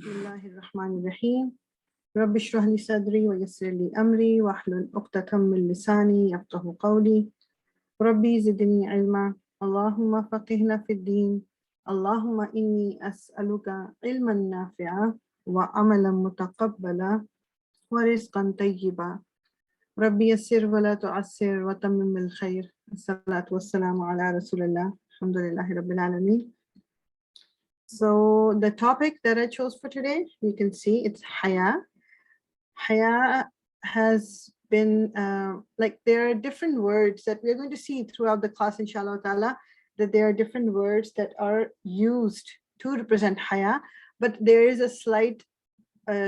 Bismillahirrahmanirrahim. Rabbi shrah li sadri wa yassir li amri wa hlul uqdatam min lisani yafqahu qawli. Rabbi zidni ilma. Allahumma faqihna fid din. Allahumma inni as'aluka ilman nafi'a wa amalan mutaqabbala wa rizqan tayyiba. Rabbi yassir wa la tu'assir wa tammim bil khair. As-salatu wassalamu ala rasulillah. Alhamdulillahi rabbil alameen. So the topic that I chose for today, you can see it's haya. Haya has been there are different words that we're going to see throughout the class, inshallah ta'ala, that there are different words that are used to represent haya, but there is a slight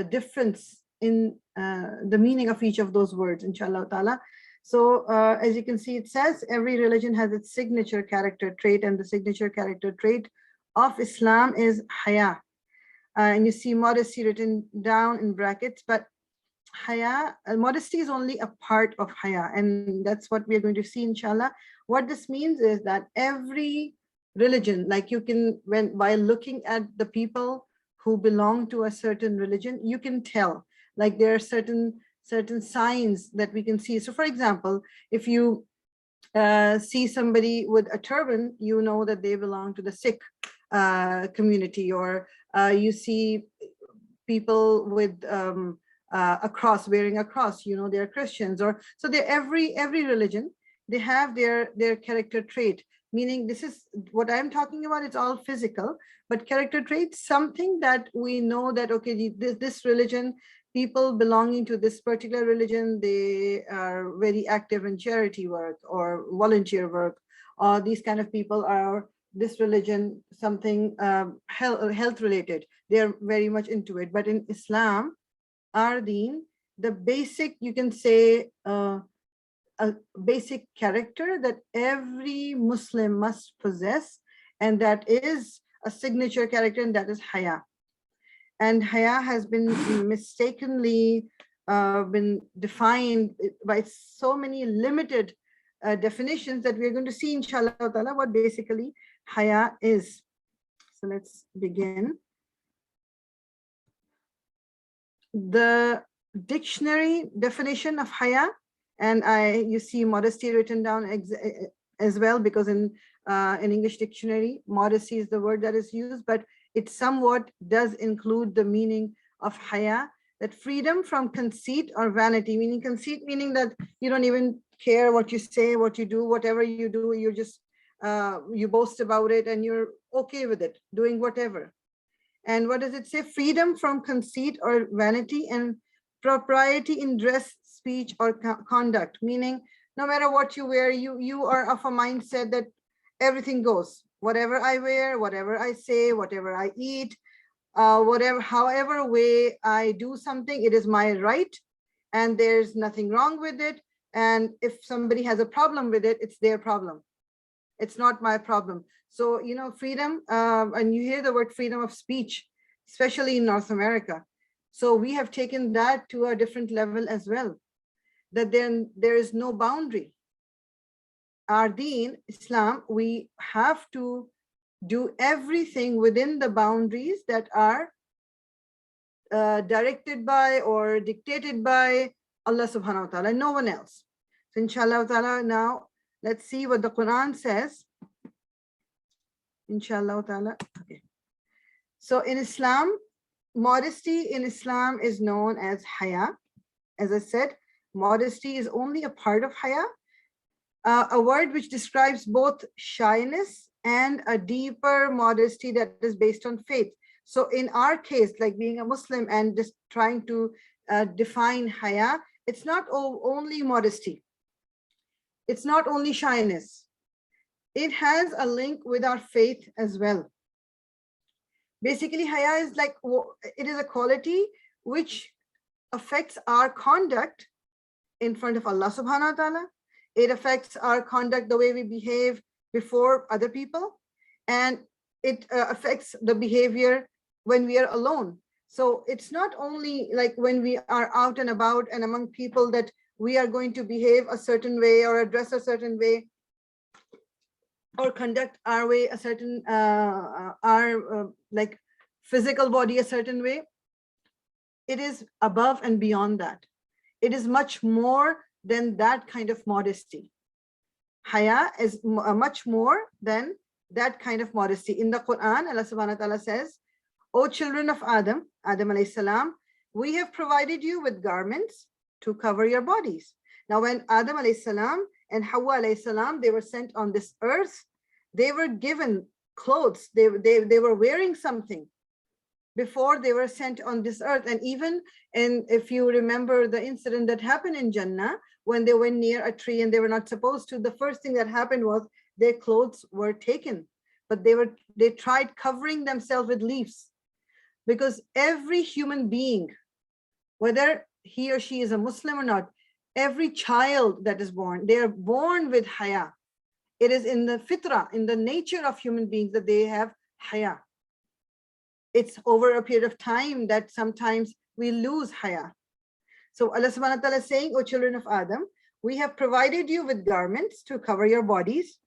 difference in the meaning of each of those words, inshallah ta'ala. So as you can see, it says every religion has its signature character trait, and the signature character trait of Islam is haya. And you see modesty written down in brackets, but haya, modesty is only a part of haya, and that's what we're going to see, inshallah. What this means is that every religion, like you can, by looking at the people who belong to a certain religion, you can tell, like there are certain signs that we can see. So for example, if you see somebody with a turban, you know that they belong to the Sikh community, or you see people with a cross, wearing a cross, you know they're Christians. Or so they're every religion, they have their character trait, meaning this is what I'm talking about. It's all physical, but character traits, something that we know that okay, this religion, people belonging to this particular religion, they are very active in charity work or volunteer work, or these kind of people are this religion, something health related, they're very much into it. But in Islam, our deen, the basic, you can say a basic character that every Muslim must possess, and that is a signature character, and that is haya. And haya has been mistakenly been defined by so many limited definitions that we're going to see, inshallah ta'ala, what basically haya is. So let's begin. The dictionary definition of haya, and you see modesty written down as well, because in English dictionary, modesty is the word that is used, but it somewhat does include the meaning of haya, that freedom from conceit or vanity, meaning conceit, meaning that you don't even care what you say, what you do, whatever you do, you're just, you boast about it and you're okay with it, doing whatever. And what does it say? Freedom from conceit or vanity, and propriety in dress, speech, or conduct, meaning no matter what you wear, you are of a mindset that everything goes. Whatever I wear, whatever I say, whatever I eat, however way I do something, it is my right, and there's nothing wrong with it. And if somebody has a problem with it, it's their problem. It's not my problem. So, you know, freedom, and you hear the word freedom of speech, especially in North America. So we have taken that to a different level as well, that then there is no boundary. Our deen, Islam, we have to do everything within the boundaries that are directed by or dictated by Allah subhanahu wa ta'ala, no one else. So inshallah ta'ala, now let's see what the Quran says. Inshallah ta'ala. Okay. So in Islam, modesty in Islam is known as haya. As I said, modesty is only a part of haya, a word which describes both shyness and a deeper modesty that is based on faith. So in our case, like being a Muslim and just trying to define haya, it's not only modesty. It's not only shyness. It has a link with our faith as well. Basically, haya is like, it is a quality which affects our conduct in front of Allah subhanahu wa ta'ala. It affects our conduct, the way we behave before other people, and it affects the behavior when we are alone. So it's not only like when we are out and about and among people that we are going to behave a certain way or address a certain way or conduct our way a certain like physical body a certain way. It is above and beyond that. It is much more than that kind of modesty. Haya is much more than that kind of modesty. In the Quran, Allah subhanahu wa ta'ala says, O children of Adam, Adam alayhi salam, we have provided you with garments to cover your bodies. Now, when Adam alayhi salam and Hawa alayhi salam, they were sent on this earth, they were given clothes. They were wearing something before they were sent on this earth. And even, and if you remember the incident that happened in Jannah, when they went near a tree and they were not supposed to, the first thing that happened was their clothes were taken, but they tried covering themselves with leaves, because every human being, whether he or she is a Muslim or not, every child that is born, they are born with haya. It is in the fitra, in the nature of human beings, that they have haya. It's over a period of time that sometimes we lose haya. So Allah subhanahu wa ta'ala is saying, O children of Adam, we have provided you with garments to cover your bodies,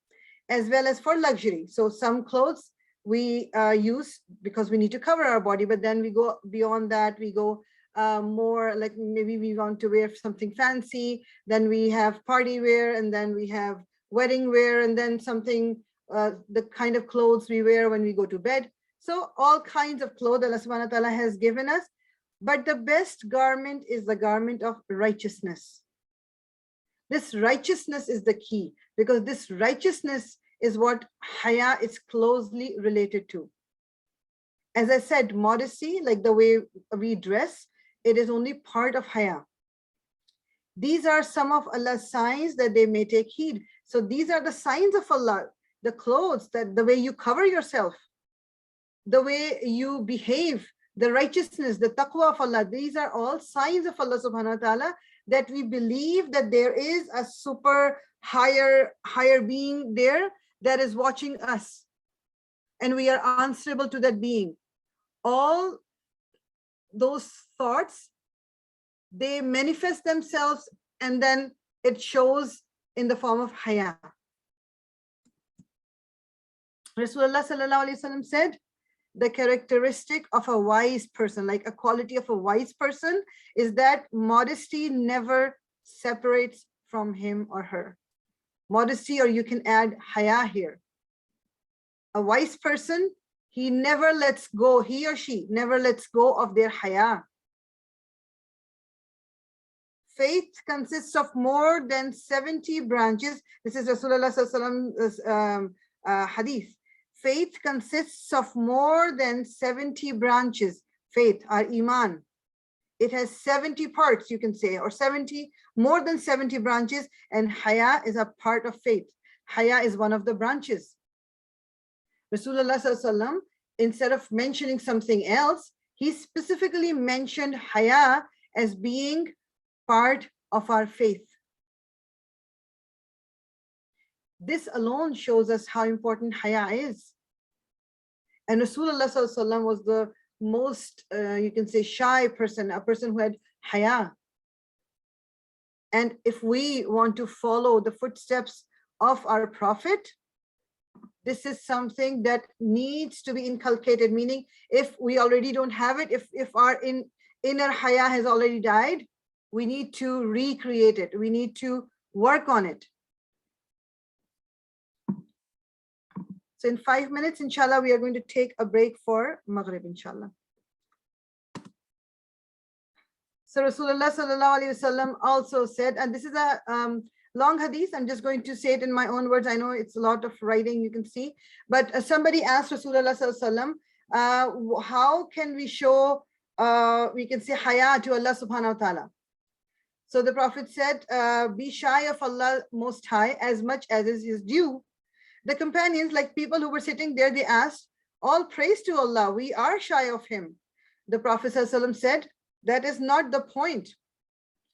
as well as for luxury. So some clothes we use because we need to cover our body, but then we go beyond that. We go more like, maybe we want to wear something fancy, then we have party wear, and then we have wedding wear, and then something, the kind of clothes we wear when we go to bed. So all kinds of clothes Allah subhanahu wa ta'ala has given us, but the best garment is the garment of righteousness. This righteousness is the key, because this righteousness is what haya is closely related to. As I said, modesty, like the way we dress, it is only part of haya. These are some of Allah's signs that they may take heed. So these are the signs of Allah, the clothes, that the way you cover yourself, the way you behave, the righteousness, the taqwa of Allah. These are all signs of Allah subhanahu wa ta'ala, that we believe that there is a super higher being there that is watching us, and we are answerable to that being. All those thoughts, they manifest themselves, and then it shows in the form of haya. Rasulullah sallallahu alaihi wasallam said, the characteristic of a wise person, like a quality of a wise person, is that modesty never separates from him or her. Modesty, or you can add haya here. A wise person, he never lets go, he or she never lets go of their haya. Faith consists of more than 70 branches. This is Rasulullah sallallahu alaihi wasallam's hadith. Faith consists of more than 70 branches. Faith, our iman, it has 70 parts, you can say, or 70, more than 70 branches, and haya is a part of faith. Haya is one of the branches. Rasulullah sallallahu alaihi wasallam, instead of mentioning something else, he specifically mentioned haya as being part of our faith. This alone shows us how important haya is. And Rasulullah sallallahu alaihi wasallam was the most, you can say, shy person, a person who had haya. And if we want to follow the footsteps of our Prophet, this is something that needs to be inculcated, meaning if we already don't have it, if our inner haya has already died, we need to recreate it. We need to work on it. So in 5 minutes, inshallah, we are going to take a break for Maghrib, inshallah. So Rasulullah sallallahu alaihi wasallam also said, and this is a long hadith, I'm just going to say it in my own words. I know it's a lot of writing, you can see, but somebody asked Rasulullah sallallahu alaihi wasallam, how can we show, we can say haya to Allah subhanahu wa ta'ala? So the Prophet said, be shy of Allah Most High as much as is his due. The companions, like people who were sitting there, they asked, all praise to Allah, we are shy of him. The Prophet ﷺ said, that is not the point.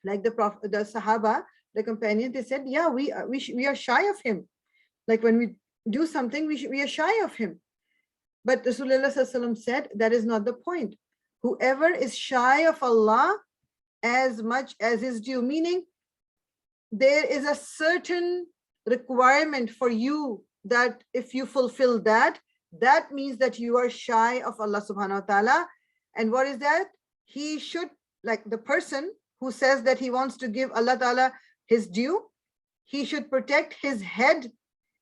Like the Sahaba, the companions, they said, yeah, we are shy of him. Like when we do something, we are shy of him. But Rasulullah ﷺ said, that is not the point. Whoever is shy of Allah as much as is due, meaning there is a certain requirement for you that if you fulfill that, that means that you are shy of Allah subhanahu wa ta'ala. And what is that? He should, like the person who says that he wants to give Allah ta'ala his due, he should protect his head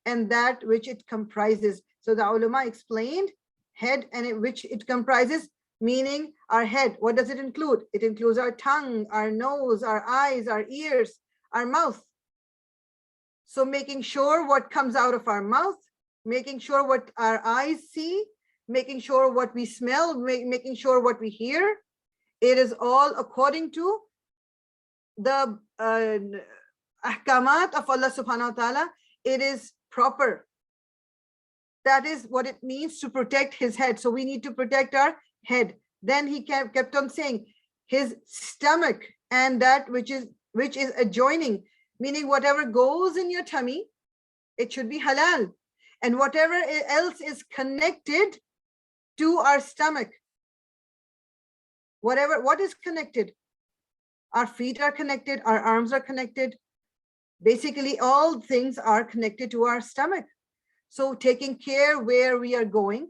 and that which it comprises. So the ulama explained head and which it comprises, meaning our head. What does it include? It includes our tongue, our nose, our eyes, our ears, our mouth. So making sure what comes out of our mouth, making sure what our eyes see, making sure what we smell, making sure what we hear, it is all according to the ahkamat of Allah subhanahu wa ta'ala. It is proper. That is what it means to protect his head. So we need to protect our head. Then he kept on saying his stomach and that which is adjoining, meaning whatever goes in your tummy, it should be halal. And whatever else is connected to our stomach, what is connected, our feet are connected, our arms are connected. Basically, all things are connected to our stomach. So taking care where we are going,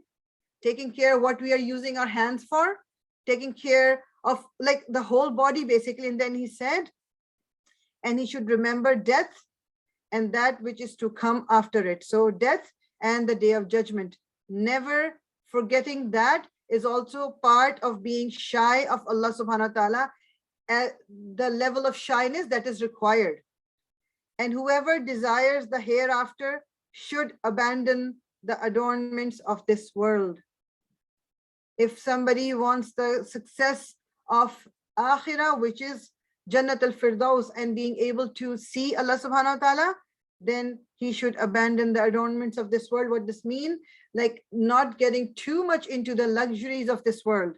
taking care what we are using our hands for, taking care of like the whole body basically. And then he said, and he should remember death and that which is to come after it. So death and the day of judgment. Never forgetting that is also part of being shy of Allah subhanahu wa ta'ala, at the level of shyness that is required. And whoever desires the hereafter should abandon the adornments of this world. If somebody wants the success of akhirah, which is Jannat al-Firdaus, and being able to see Allah subhanahu wa ta'ala, then he should abandon the adornments of this world. What does mean? Like not getting too much into the luxuries of this world,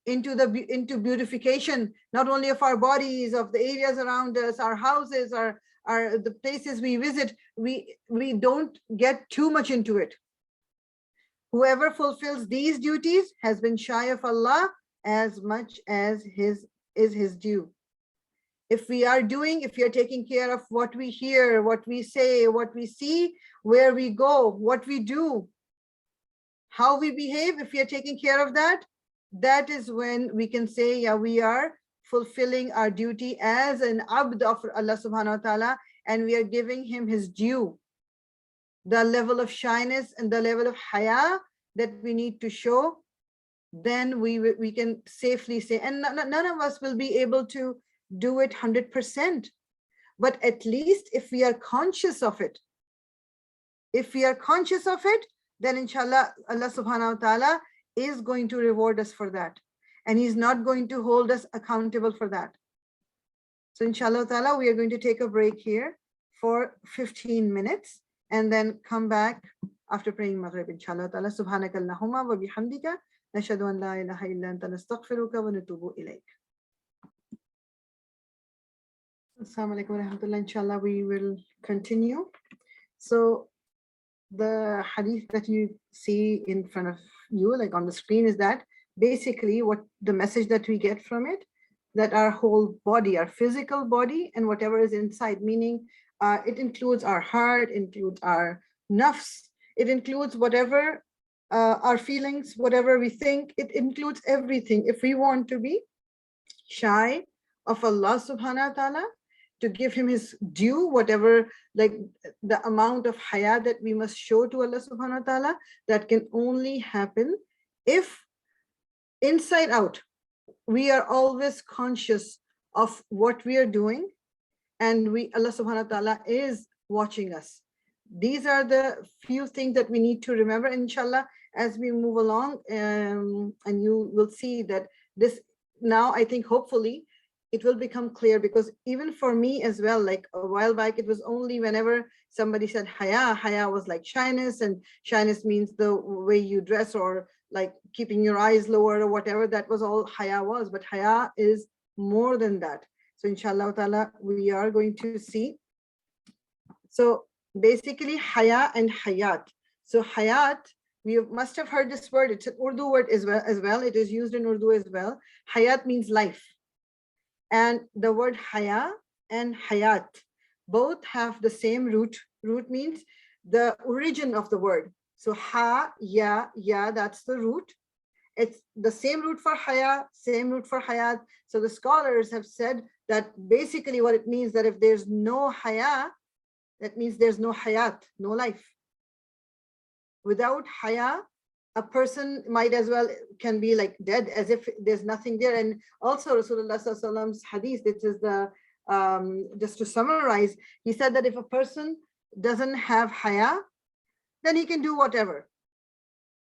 into beautification, not only of our bodies, of the areas around us, our houses, the places we visit. We don't get too much into it. Whoever fulfills these duties has been shy of Allah as much as is his due. If we are taking care of what we hear, what we say, what we see, where we go, what we do, how we behave, if we are taking care of that, that is when we can say, yeah, we are fulfilling our duty as an abd of Allah subhanahu wa ta'ala, and we are giving him his due. The level of shyness and the level of haya that we need to show, then we can safely say, and none of us will be able to do it 100%, but at least if we are conscious of it, then inshallah Allah subhanahu wa ta'ala is going to reward us for that, and he's not going to hold us accountable for that. So inshallah ta'ala, we are going to take a break here for 15 minutes and then come back after praying Maghrib, inshallah ta'ala. Subhanakallahumma wa bihamdika nashhadu an la ilaha illa anta nastaghfiruka wa natubu ilayk. Assalamu alaikum wa rahmatullah. Inshallah, we will continue. So the hadith that you see in front of you, like on the screen, is that basically what the message that we get from it, that our whole body, our physical body, and whatever is inside, meaning it includes our heart, includes our nafs, it includes whatever our feelings, whatever we think, it includes everything. If we want to be shy of Allah subhanahu wa ta'ala, to give him his due, whatever, like the amount of haya that we must show to Allah subhanahu wa ta'ala, that can only happen if inside out we are always conscious of what we are doing, and Allah subhanahu wa ta'ala is watching us. These are the few things that we need to remember, inshallah, as we move along, and you will see that this now, I think hopefully it will become clear, because even for me as well, like a while back, it was only whenever somebody said haya was like shyness, and shyness means the way you dress, or like keeping your eyes lower, or whatever. That was all haya was, but haya is more than that. So inshallah ta'ala, we are going to see. So basically haya and hayat. So hayat, we must have heard this word. It's an Urdu word as well. It is used in Urdu as well. Hayat means life. And the word haya and hayat both have the same root. Root means the origin of the word. So ha, ya, that's the root. It's the same root for haya, same root for hayat. So the scholars have said that basically what it means, that if there's no haya, that means there's no hayat, no life. Without haya, a person might as well can be like dead, as if there's nothing there. And also Rasulullah Sallallahu Alaihi Wasallam's hadith, this is the just to summarize, he said that if a person doesn't have haya, then he can do whatever.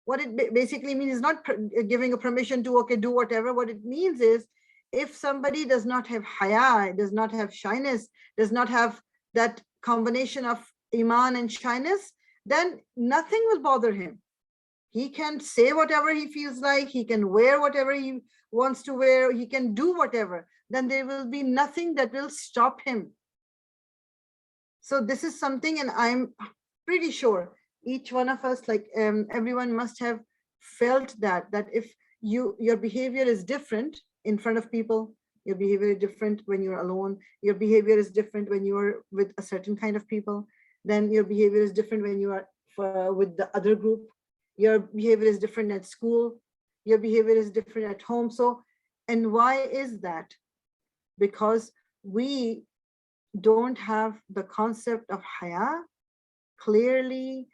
What it basically means is not giving a permission to, okay, do whatever. What it means is, if somebody does not have haya, does not have shyness, does not have that combination of iman and shyness, then nothing will bother him. He can say whatever he feels like, he can wear whatever he wants to wear, he can do whatever. Then there will be nothing that will stop him. So this is something, and I'm pretty sure each one of us, like everyone must have felt that if your behavior is different in front of people, your behavior is different when you're alone, your behavior is different when you're with a certain kind of people, then your behavior is different when you are with the other group, your behavior is different at school, your behavior is different at home. So, and why is that? Because we don't have the concept of haya clearly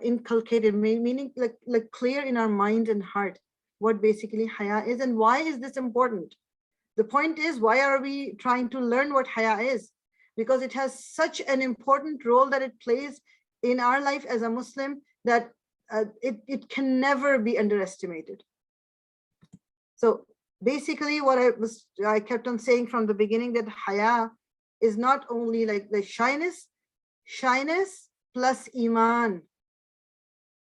inculcated, meaning like clear in our mind and heart what basically haya is. And why is this important? The point is, why are we trying to learn what haya is? Because it has such an important role that it plays in our life as a Muslim, that it can never be underestimated. So basically what I kept on saying from the beginning, that haya is not only like the shyness plus iman.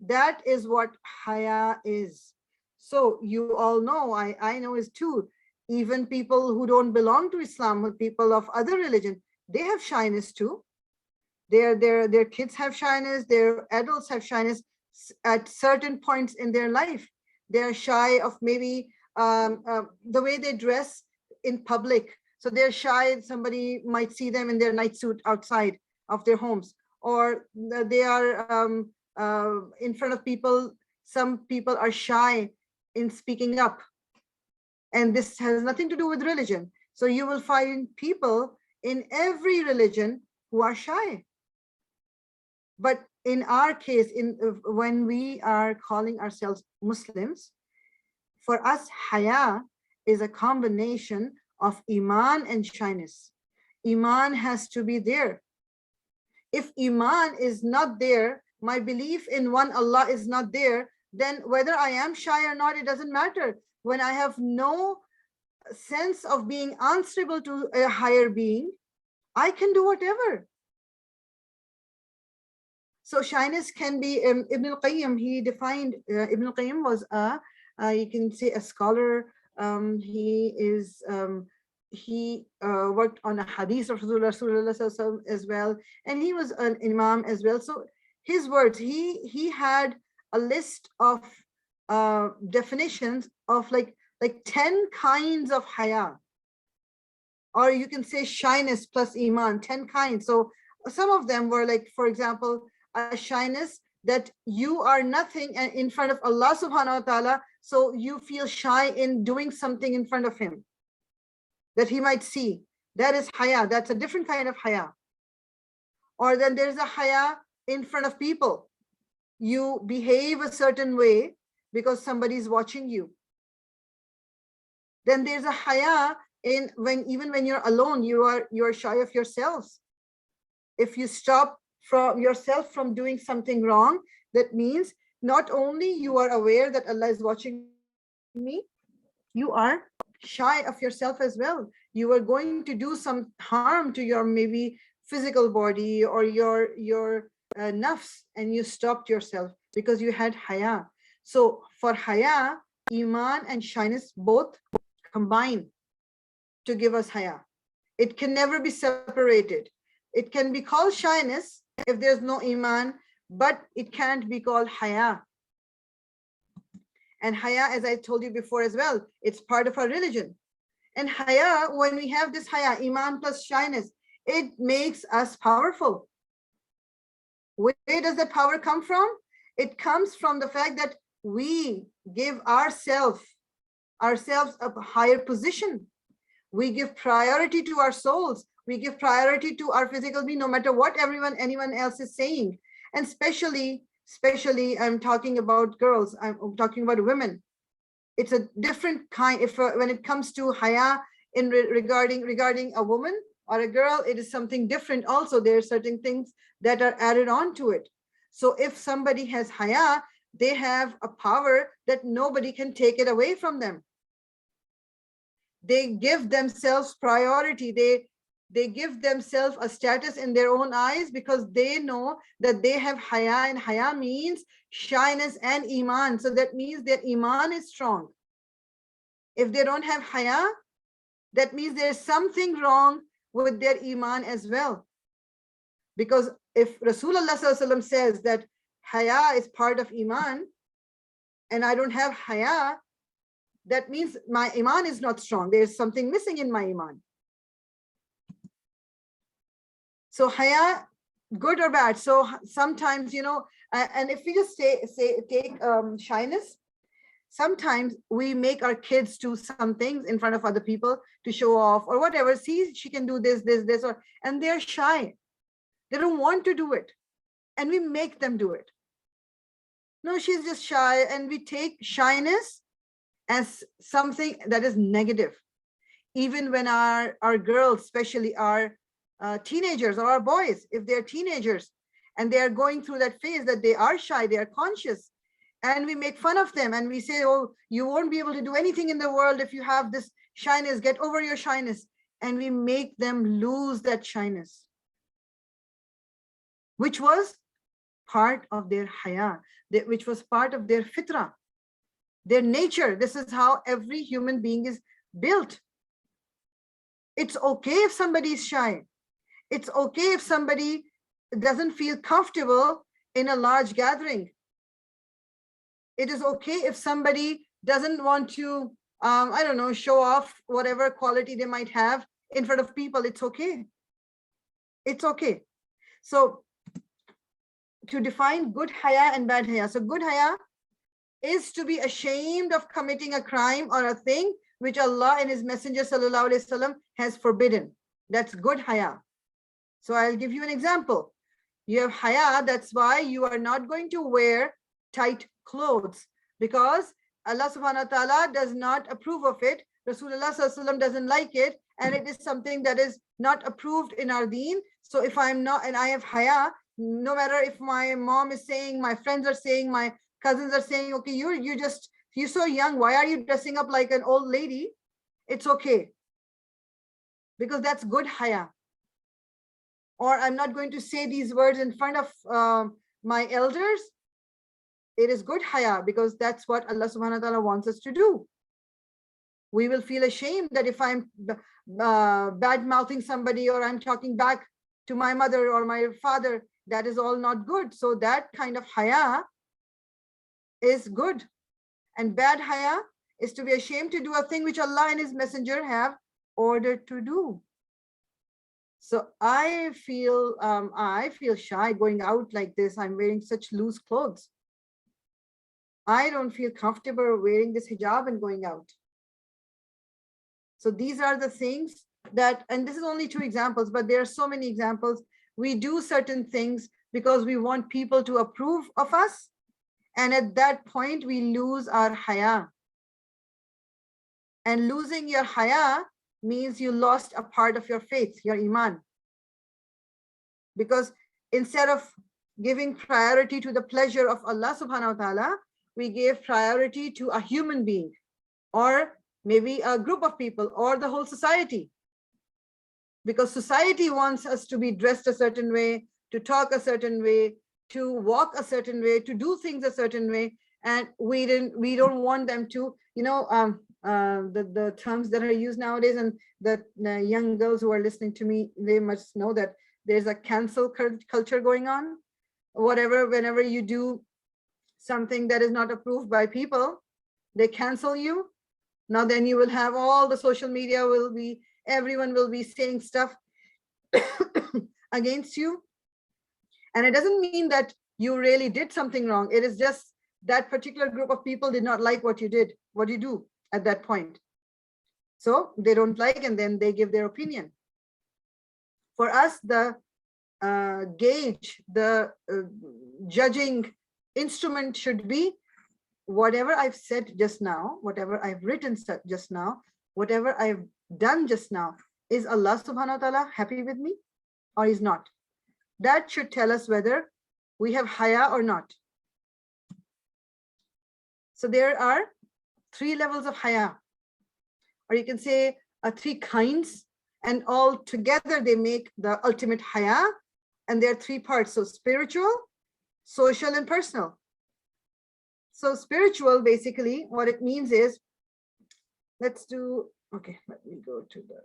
That is what haya is. So you all know, I know is too, even people who don't belong to Islam, people of other religion, they have shyness too. Their kids have shyness, their adults have shyness at certain points in their life. They're shy of maybe the way they dress in public. So they're shy, somebody might see them in their night suit outside of their homes, or they are in front of people. Some people are shy in speaking up, and this has nothing to do with religion. So you will find people in every religion who are shy. But in our case, when we are calling ourselves Muslims, for us, haya is a combination of iman and shyness. Iman has to be there. If iman is not there, my belief in one Allah is not there, then whether I am shy or not, it doesn't matter. When I have no sense of being answerable to a higher being, I can do whatever. So shyness can be, Ibn al-Qayyim, he defined, Ibn al-Qayyim was you can say a scholar. He worked on a hadith of Rasulullah as well, and he was an imam as well. So his words, he had a list of definitions of like 10 kinds of haya, or you can say shyness plus iman, 10 kinds. So some of them were like, for example, a shyness that you are nothing in front of Allah subhanahu wa ta'ala, so you feel shy in doing something in front of him that he might see. That is haya. That's a different kind of haya. Or then there's a haya in front of people. You behave a certain way because somebody is watching you. Then there's a haya in even when you're alone, you are shy of yourselves. If you stop from yourself from doing something wrong, that means not only you are aware that Allah is watching me, you are shy of yourself as well. You are going to do some harm to your maybe physical body or your nafs, and you stopped yourself because you had haya. So for haya, iman and shyness both combine to give us haya. It can never be separated. It can be called shyness if there's no iman, but it can't be called haya. And haya, as I told you before as well, it's part of our religion. And haya, when we have this haya, iman plus shyness, It makes us powerful. Where does that power come from? It comes from the fact that we give ourselves a higher position. We give priority to our souls. We give priority to our physical being, no matter what anyone else is saying. And especially, I'm talking about girls. I'm talking about women. It's a different kind. When it comes to haya regarding a woman or a girl, it is something different. Also, there are certain things that are added on to it. So if somebody has haya, they have a power that nobody can take it away from them. They give themselves priority. They give themselves a status in their own eyes because they know that they have haya, and haya means shyness and iman. So that means their iman is strong. If they don't have haya, that means there's something wrong with their iman as well. Because if Rasulullah ﷺ says that haya is part of iman, and I don't have haya, that means my iman is not strong. There's something missing in my iman. So haya, good or bad? So sometimes, and if we just take shyness, sometimes we make our kids do some things in front of other people to show off or whatever. See, she can do this, and they're shy. They don't want to do it. And we make them do it. No, she's just shy. And we take shyness as something that is negative. Even when our girls, especially our teenagers or our boys, if they're teenagers and they are going through that phase that they are shy, they are conscious, and we make fun of them and we say, oh, you won't be able to do anything in the world if you have this shyness, get over your shyness. And we make them lose that shyness, which was part of their haya, which was part of their fitra, their nature. This is how every human being is built. It's okay if somebody is shy. It's okay if somebody doesn't feel comfortable in a large gathering. It is okay if somebody doesn't want to, I don't know, show off whatever quality they might have in front of people. It's okay. It's okay. So to define good haya and bad haya. So good haya is to be ashamed of committing a crime or a thing which Allah and His Messenger Sallallahu Alaihi Wasallam has forbidden. That's good haya. So I'll give you an example. You have haya, that's why you are not going to wear tight clothes because Allah subhanahu wa ta'ala does not approve of it. Rasulullah sallallahu alaihi wasallam doesn't like it, and it is something that is not approved in our deen. So if I'm not, and I have haya, no matter if my mom is saying, my friends are saying, my cousins are saying, okay, you're so young, why are you dressing up like an old lady? It's okay. Because that's good haya. Or I'm not going to say these words in front of my elders. It is good haya because that's what Allah subhanahu wa ta'ala wants us to do. We will feel ashamed that if I'm bad mouthing somebody or I'm talking back to my mother or my father, that is all not good. So that kind of haya is good. And bad haya is to be ashamed to do a thing which Allah and His Messenger have ordered to do. So I feel shy going out like this. I'm wearing such loose clothes. I don't feel comfortable wearing this hijab and going out. So these are the things that, and this is only 2 examples, but there are so many examples. We do certain things because we want people to approve of us. And at that point, we lose our haya. And losing your haya means you lost a part of your faith, your iman. Because instead of giving priority to the pleasure of Allah subhanahu wa ta'ala, we gave priority to a human being or maybe a group of people or the whole society. Because society wants us to be dressed a certain way, to talk a certain way, to walk a certain way, to do things a certain way. And we don't want them to, the terms that are used nowadays, and the young girls who are listening to me, they must know that there's a cancel culture going on. Whenever you do something that is not approved by people, they cancel you. Now then you will have all the social media everyone will be saying stuff against you. And it doesn't mean that you really did something wrong. It is just that particular group of people did not like what you did, what you do at that point. So they don't like, and then they give their opinion. For us, the gauge, the judging instrument should be whatever I've said just now, whatever I've written just now, whatever I've done just now, is Allah subhanahu wa ta'ala happy with me or is not? That should tell us whether we have haya or not. So there are 3 levels of haya, or you can say 3 kinds, and all together they make the ultimate haya. And there are 3 parts: so spiritual, social, and personal. So spiritual, basically what it means is, let me go to the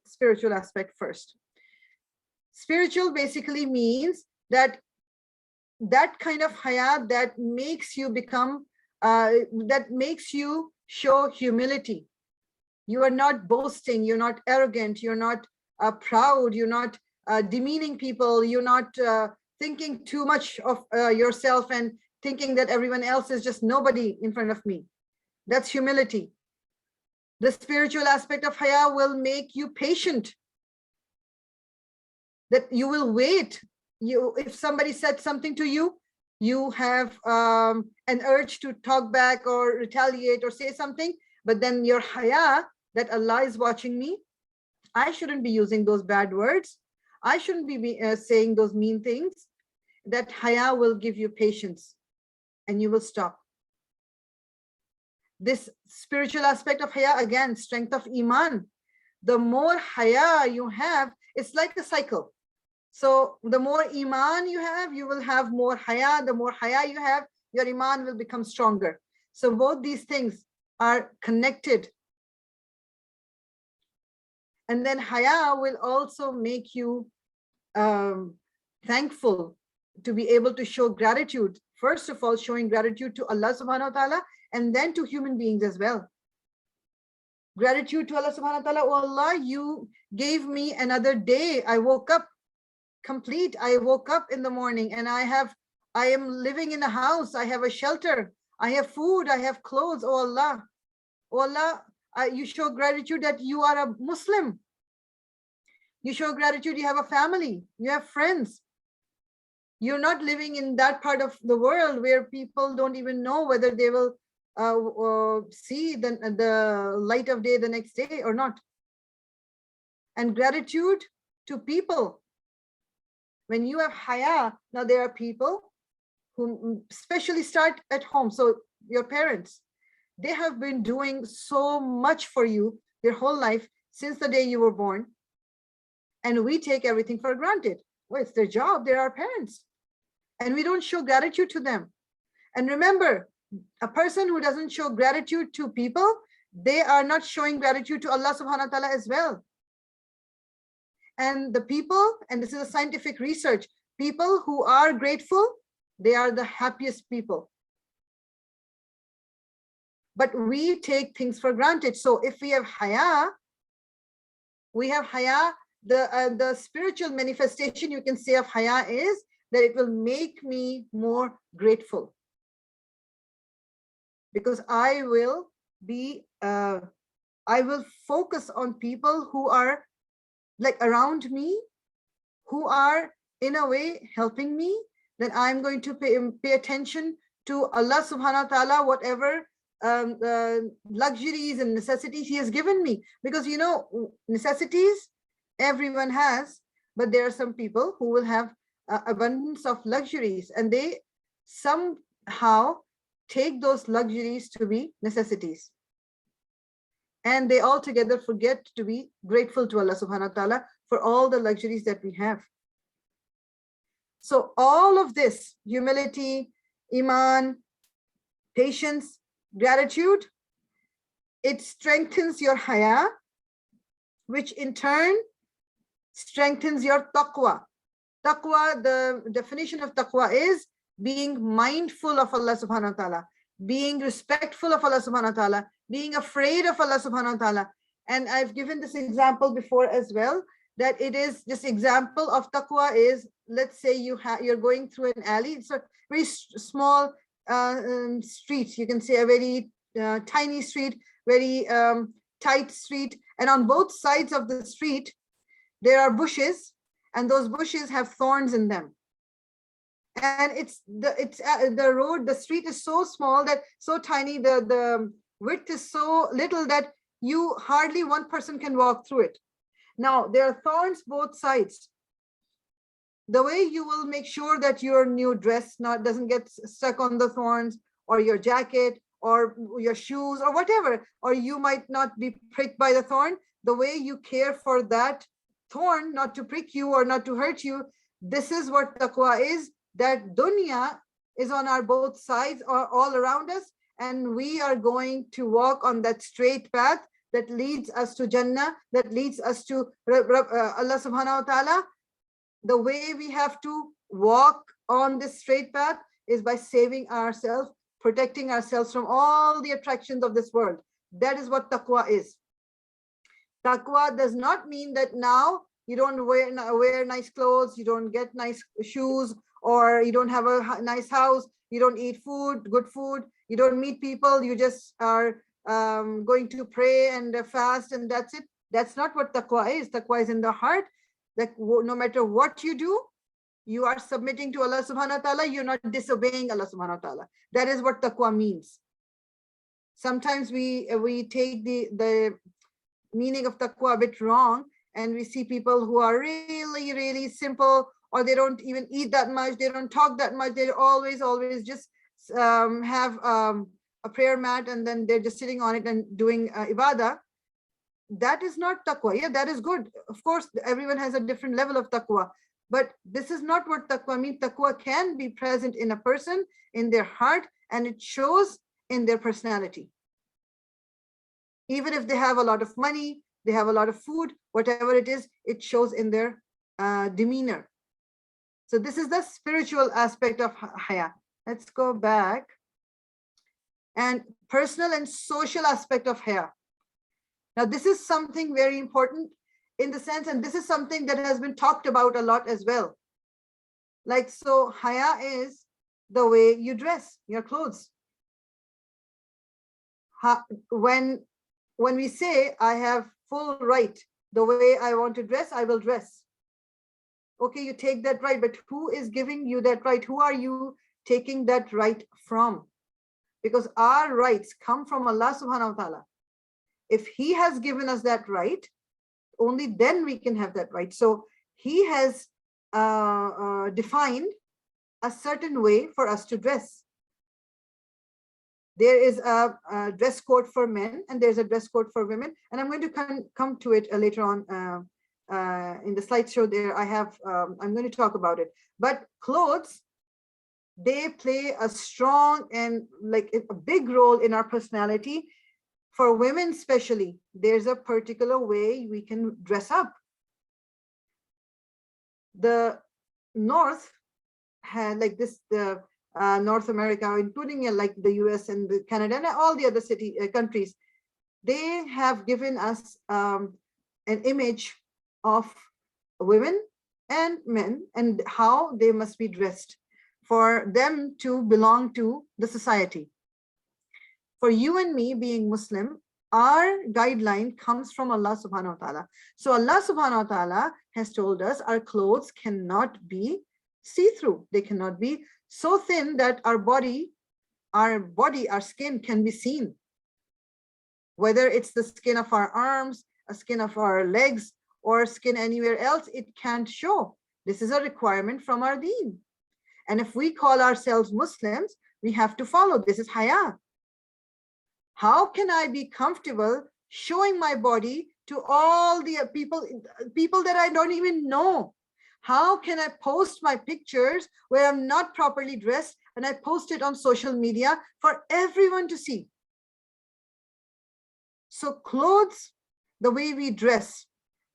spiritual aspect first. Spiritual basically means that kind of haya that makes you become, that makes you show humility. You are not boasting, you're not arrogant, you're not proud, you're not demeaning people, you're not thinking too much of yourself and thinking that everyone else is just nobody in front of me. That's humility. The spiritual aspect of haya will make you patient, that you will wait. If somebody said something to you, you have an urge to talk back or retaliate or say something, but then your haya, that Allah is watching me, I shouldn't be using those bad words, I shouldn't be saying those mean things. That haya will give you patience and you will stop. This spiritual aspect of haya, again, strength of iman. The more haya you have, it's like a cycle. So the more iman you have, you will have more haya. The more haya you have, your iman will become stronger. So both these things are connected. And then haya will also make you thankful, to be able to show gratitude. First of all, showing gratitude to Allah subhanahu wa ta'ala, and then to human beings as well. Gratitude to Allah subhanahu wa ta'ala. Oh Allah, you gave me another day. I woke up complete. I woke up in the morning and I am living in a house. I have a shelter. I have food. I have clothes. Oh Allah. Oh Allah, you show gratitude that you are a Muslim. You show gratitude, you have a family, you have friends. You're not living in that part of the world where people don't even know whether they will see the light of day the next day or not. And gratitude to people. When you have haya, now there are people who especially start at home. So your parents, they have been doing so much for you their whole life since the day you were born. And we take everything for granted. Well, it's their job, they're our parents. And we don't show gratitude to them. And remember, a person who doesn't show gratitude to people, they are not showing gratitude to Allah subhanahu wa ta'ala as well. And the people, and this is a scientific research, people who are grateful, they are the happiest people. But we take things for granted. So if we have haya, the spiritual manifestation, you can say, of haya is that it will make me more grateful. Because I will focus on people who are like around me, who are in a way helping me. Then I'm going to pay attention to Allah subhanahu wa ta'ala, whatever luxuries and necessities He has given me. Because necessities everyone has, but there are some people who will have abundance of luxuries, and they somehow take those luxuries to be necessities, and they altogether forget to be grateful to Allah subhanahu wa ta'ala for all the luxuries that we have. So all of this, humility, iman, patience, gratitude, it strengthens your haya, which in turn strengthens your taqwa. Taqwa, the definition of taqwa is being mindful of Allah subhanahu wa ta'ala, being respectful of Allah subhanahu wa ta'ala, being afraid of Allah subhanahu wa ta'ala. And I've given this example before as well, that it is, this example of taqwa is, let's say you're going through an alley. It's a very small street. You can say a very tiny street, very tight street. And on both sides of the street, there are bushes, and those bushes have thorns in them. And the road, the street is so small, that so tiny, the width is so little that you hardly one person can walk through it. Now there are thorns both sides. The way you will make sure that your new dress doesn't get stuck on the thorns, or your jacket, or your shoes, or whatever, or you might not be pricked by the thorn, the way you care for that thorn not to prick you or not to hurt you, this is what taqwa is. That dunya is on our both sides or all around us, and we are going to walk on that straight path that leads us to Jannah, that leads us to Allah subhanahu wa ta'ala. The way we have to walk on this straight path is by saving ourselves, protecting ourselves from all the attractions of this world. That is what taqwa is. Taqwa does not mean that now you don't wear nice clothes, you don't get nice shoes, or you don't have a nice house, you don't eat good food, you don't meet people, you just are going to pray and fast, and that's it. That's not what taqwa is. Taqwa is in the heart, that no matter what you do, you are submitting to Allah subhanahu wa ta'ala, you're not disobeying Allah subhanahu wa ta'ala. That is what taqwa means. Sometimes we take the meaning of taqwa a bit wrong, and we see people who are really, really simple, or they don't even eat that much, they don't talk that much, they always just have a prayer mat, and then they're just sitting on it and doing ibadah. That is not taqwa. Yeah, that is good. Of course, everyone has a different level of taqwa, but this is not what taqwa means. Taqwa can be present in a person, in their heart, and it shows in their personality. Even if they have a lot of money, they have a lot of food, whatever it is, it shows in their demeanor. So this is the spiritual aspect of haya. Let's go back. And personal and social aspect of haya. Now, this is something very important in the sense, and this is something that has been talked about a lot as well. Like, so haya is the way you dress, your clothes. When we say, I have full right, the way I want to dress, I will dress. Okay, you take that right, but who is giving you that right? Who are you taking that right from? Because our rights come from Allah subhanahu wa ta'ala. If he has given us that right, only then we can have that right. So he has defined a certain way for us to dress. There is a dress code for men, and there's a dress code for women. And I'm going to come to it later on in the slideshow there. I'm going to talk about it. But clothes, they play a strong and like a big role in our personality. For women especially, there's a particular way we can dress up. The North had like this, North America, including like the US and the Canada and all the other countries, they have given us an image of women and men and how they must be dressed for them to belong to the society. For you and me being Muslim, our guideline comes from Allah subhanahu wa ta'ala. So Allah subhanahu wa ta'ala has told us our clothes cannot be see-through. They cannot be so thin that our skin can be seen. Whether it's the skin of our arms, a skin of our legs, or skin anywhere else, it can't show. This is a requirement from our deen. And if we call ourselves Muslims, we have to follow. This is haya. How can I be comfortable showing my body to all the people that I don't even know? How can I post my pictures where I'm not properly dressed and I post it on social media for everyone to see? So clothes, the way we dress,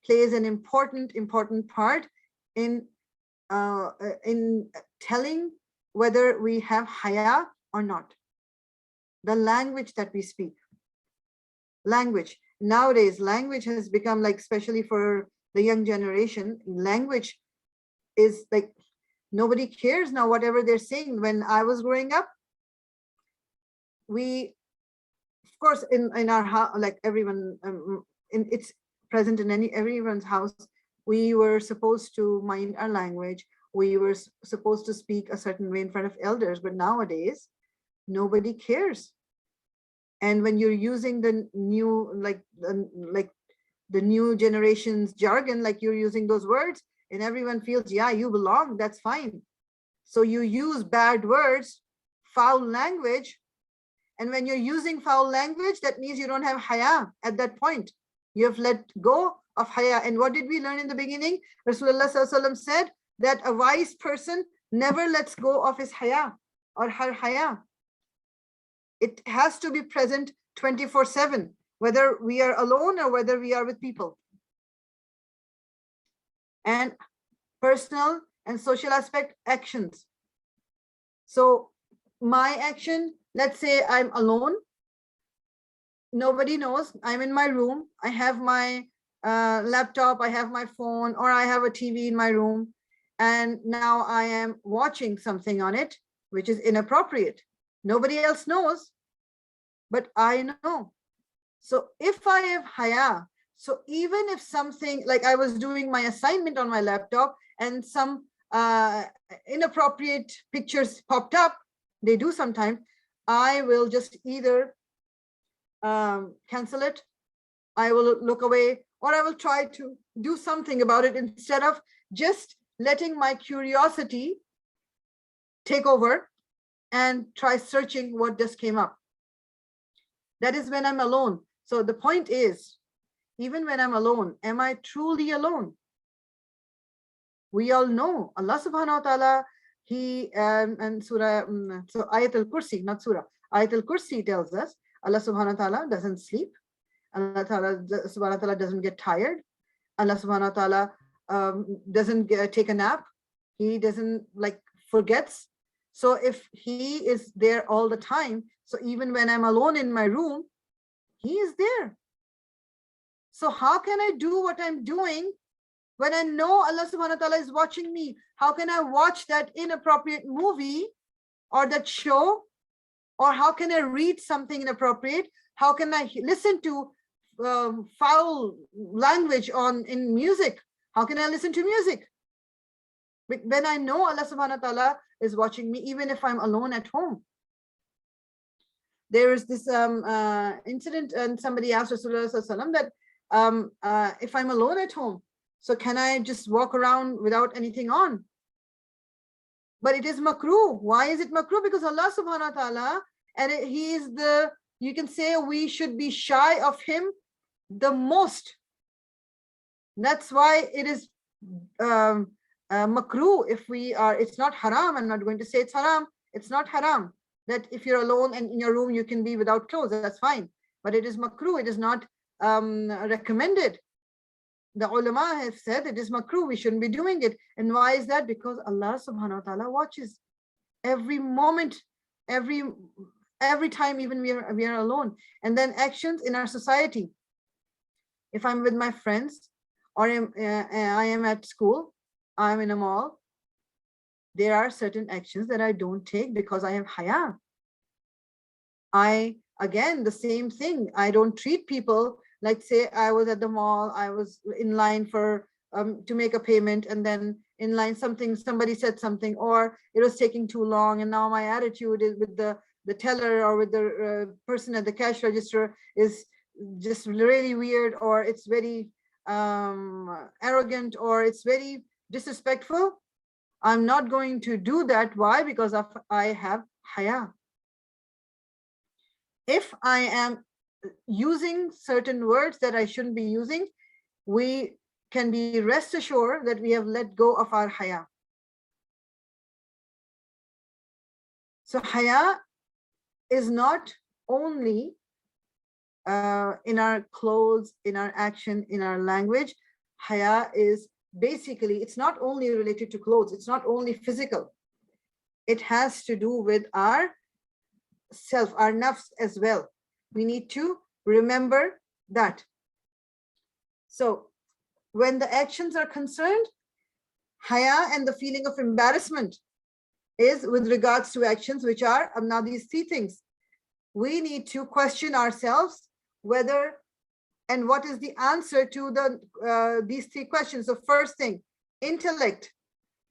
plays an important part in telling whether we have haya or not. The language that we speak. Language. Nowadays, language has become like, especially for the young generation, language is like, nobody cares now whatever they're saying. When I was growing up, we, of course, in our house, like everyone, it's present in everyone's house, we were supposed to mind our language. We were supposed to speak a certain way in front of elders, but nowadays nobody cares. And when you're using the new, like the new generation's jargon, like you're using those words, and everyone feels, yeah, you belong, that's fine. So you use bad words, foul language. And when you're using foul language, that means you don't have haya at that point. You have let go of haya. And what did we learn in the beginning? Rasulullah Sallallahu Alaihi Wasallam said that a wise person never lets go of his haya or her haya. It has to be present 24/7, whether we are alone or whether we are with people. And personal and social aspect, actions. So my action, let's say I'm alone, nobody knows, I'm in my room, I have my laptop, I have my phone, or I have a TV in my room, and now I am watching something on it which is inappropriate. Nobody else knows, but I know. So if I have haya, so even if something, like I was doing my assignment on my laptop and some inappropriate pictures popped up, they do sometimes, I will just either cancel it, I will look away, or I will try to do something about it instead of just letting my curiosity take over and try searching what just came up. That is when I'm alone. So the point is, even when I'm alone, am I truly alone? We all know Allah subhanahu wa ta'ala, he and surah, so ayat al-kursi, not surah, ayat al-kursi tells us Allah subhanahu wa ta'ala doesn't sleep, Allah subhanahu wa ta'ala doesn't get tired, Allah subhanahu wa ta'ala doesn't take a nap, he doesn't like forgets. So if he is there all the time, so even when I'm alone in my room, he is there. So how can I do what I'm doing when I know Allah subhanahu wa ta'ala is watching me? How can I watch that inappropriate movie or that show? Or how can I read something inappropriate? How can I listen to foul language in music? How can I listen to music? When I know Allah subhanahu wa ta'ala is watching me, even if I'm alone at home. There is this incident, and somebody asked Rasulullah Sallallahu Alaihi Wasallam that if I'm alone at home, so can I just walk around without anything on? But it is makruh. Why is it makruh? Because Allah subhanahu wa ta'ala, and he is the, you can say we should be shy of him the most. That's why it is makruh if we are, it's not haram. I'm not going to say it's haram. It's not haram that if you're alone and in your room, you can be without clothes, that's fine. But it is makruh, it is not recommended. The ulama have said it is makruh, we shouldn't be doing it. And why is that? Because Allah subhanahu wa ta'ala watches every moment, every time, even we are alone. And then actions in our society. If I'm with my friends, or I am at school, I'm in a mall, there are certain actions that I don't take because I have haya. Again, the same thing. I don't treat people like, say I was at the mall, I was in line for to make a payment, and then in line somebody said something, or it was taking too long, and now my attitude is with the teller or with the person at the cash register is just really weird, or it's very arrogant, or it's very disrespectful. I'm not going to do that. Why? Because I have haya. If I am using certain words that I shouldn't be using, we can be rest assured that we have let go of our haya. So haya is not only in our clothes, in our action, in our language. Haya is basically, it's not only related to clothes, it's not only physical. It has to do with our self, our nafs as well. We need to remember that. So when the actions are concerned, haya and the feeling of embarrassment is with regards to actions which are now these three things. We need to question ourselves whether and what is the answer to these three questions. So first thing, intellect.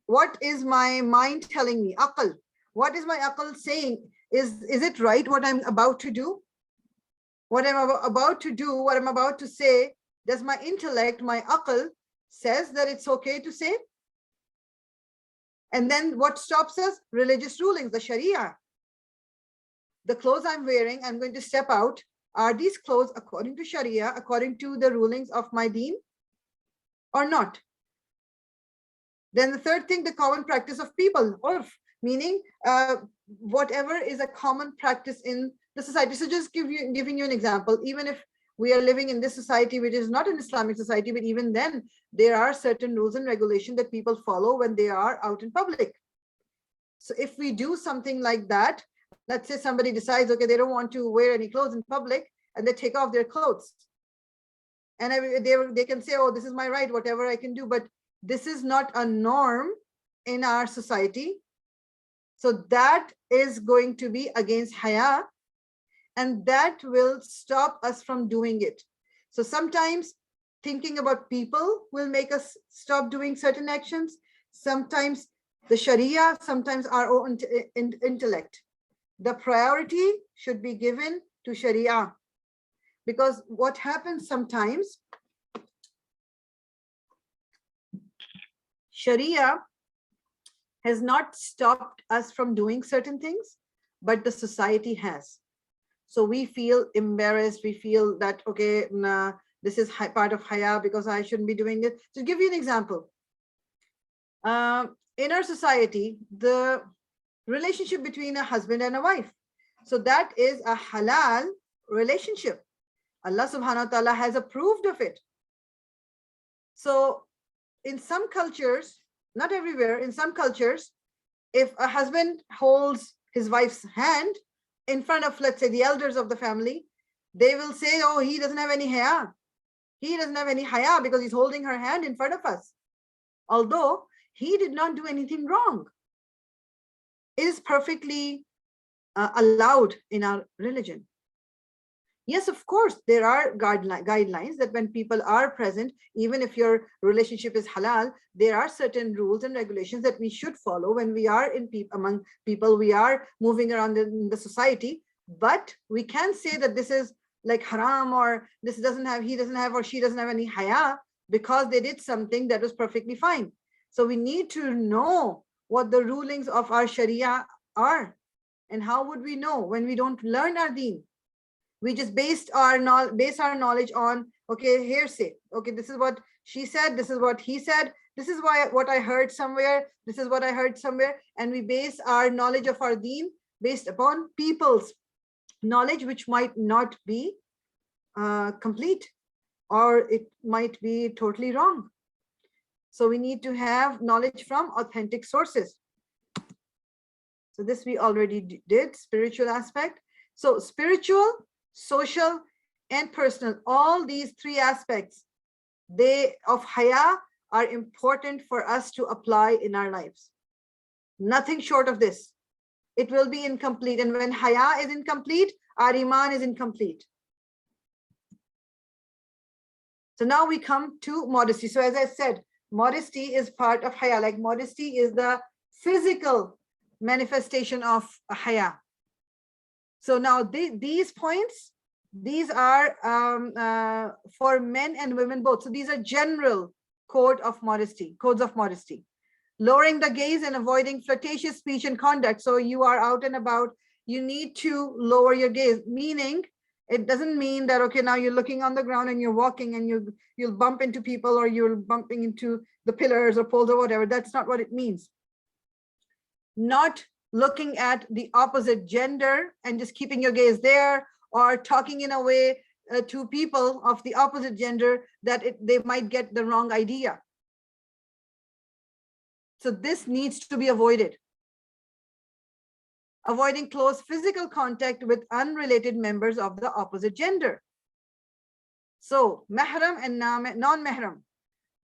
What is my mind telling me? Aql. What is my aql saying? Is it right what I'm about to do? What I'm about to do, what I'm about to say, does my intellect, my aql says that it's okay to say? And then what stops us? Religious rulings, the Sharia. The clothes I'm wearing, I'm going to step out. Are these clothes according to Sharia, according to the rulings of my deen or not? Then the third thing, the common practice of people, urf, meaning whatever is a common practice in the society. So just giving you an example, even if we are living in this society, which is not an Islamic society, but even then there are certain rules and regulations that people follow when they are out in public. So if we do something like that, let's say somebody decides, okay, they don't want to wear any clothes in public and they take off their clothes. And they can say, oh, this is my right, whatever I can do. But this is not a norm in our society. So that is going to be against haya, and that will stop us from doing it. So sometimes thinking about people will make us stop doing certain actions. Sometimes the Sharia, sometimes our own intellect. The priority should be given to Sharia, because what happens sometimes, Sharia has not stopped us from doing certain things, but the society has. So we feel embarrassed. We feel that, okay, nah, this is part of haya because I shouldn't be doing it. To give you an example, in our society, the relationship between a husband and a wife, so that is a halal relationship. Allah subhanahu wa ta'ala has approved of it. So in some cultures, not everywhere, in some cultures, if a husband holds his wife's hand in front of, let's say, the elders of the family, they will say, oh, he doesn't have any haya. He doesn't have any haya because he's holding her hand in front of us. Although he did not do anything wrong. It is perfectly allowed in our religion. Yes, of course, there are guidelines that when people are present, even if your relationship is halal, there are certain rules and regulations that we should follow when we are among people, we are moving around in the society. But we can't say that this is like haram, or this doesn't have, he doesn't have, or she doesn't have any haya because they did something that was perfectly fine. So we need to know what the rulings of our Sharia are. And how would we know when we don't learn our deen? We just base our knowledge on, okay, hearsay. Okay, this is what she said, this is what he said, this is what I heard somewhere, this is what I heard somewhere. And we base our knowledge of our deen based upon people's knowledge, which might not be complete, or it might be totally wrong. So we need to have knowledge from authentic sources. So this we already did, spiritual aspect. So spiritual, social, and personal, all these three aspects of haya are important for us to apply in our lives. Nothing short of this. It will be incomplete. And when haya is incomplete, our iman is incomplete. So now we come to modesty. So as I said, modesty is part of haya. Like modesty is the physical manifestation of haya. So now these points, these are for men and women both. So these are general codes of modesty. Lowering the gaze and avoiding flirtatious speech and conduct. So you are out and about, you need to lower your gaze, meaning it doesn't mean that, okay, now you're looking on the ground and you're walking and you'll bump into people, or you're bumping into the pillars or poles or whatever. That's not what it means. Not looking at the opposite gender and just keeping your gaze there, or talking in a way to people of the opposite gender that they might get the wrong idea. So this needs to be avoided. Avoiding close physical contact with unrelated members of the opposite gender. So mahram and non-mahram.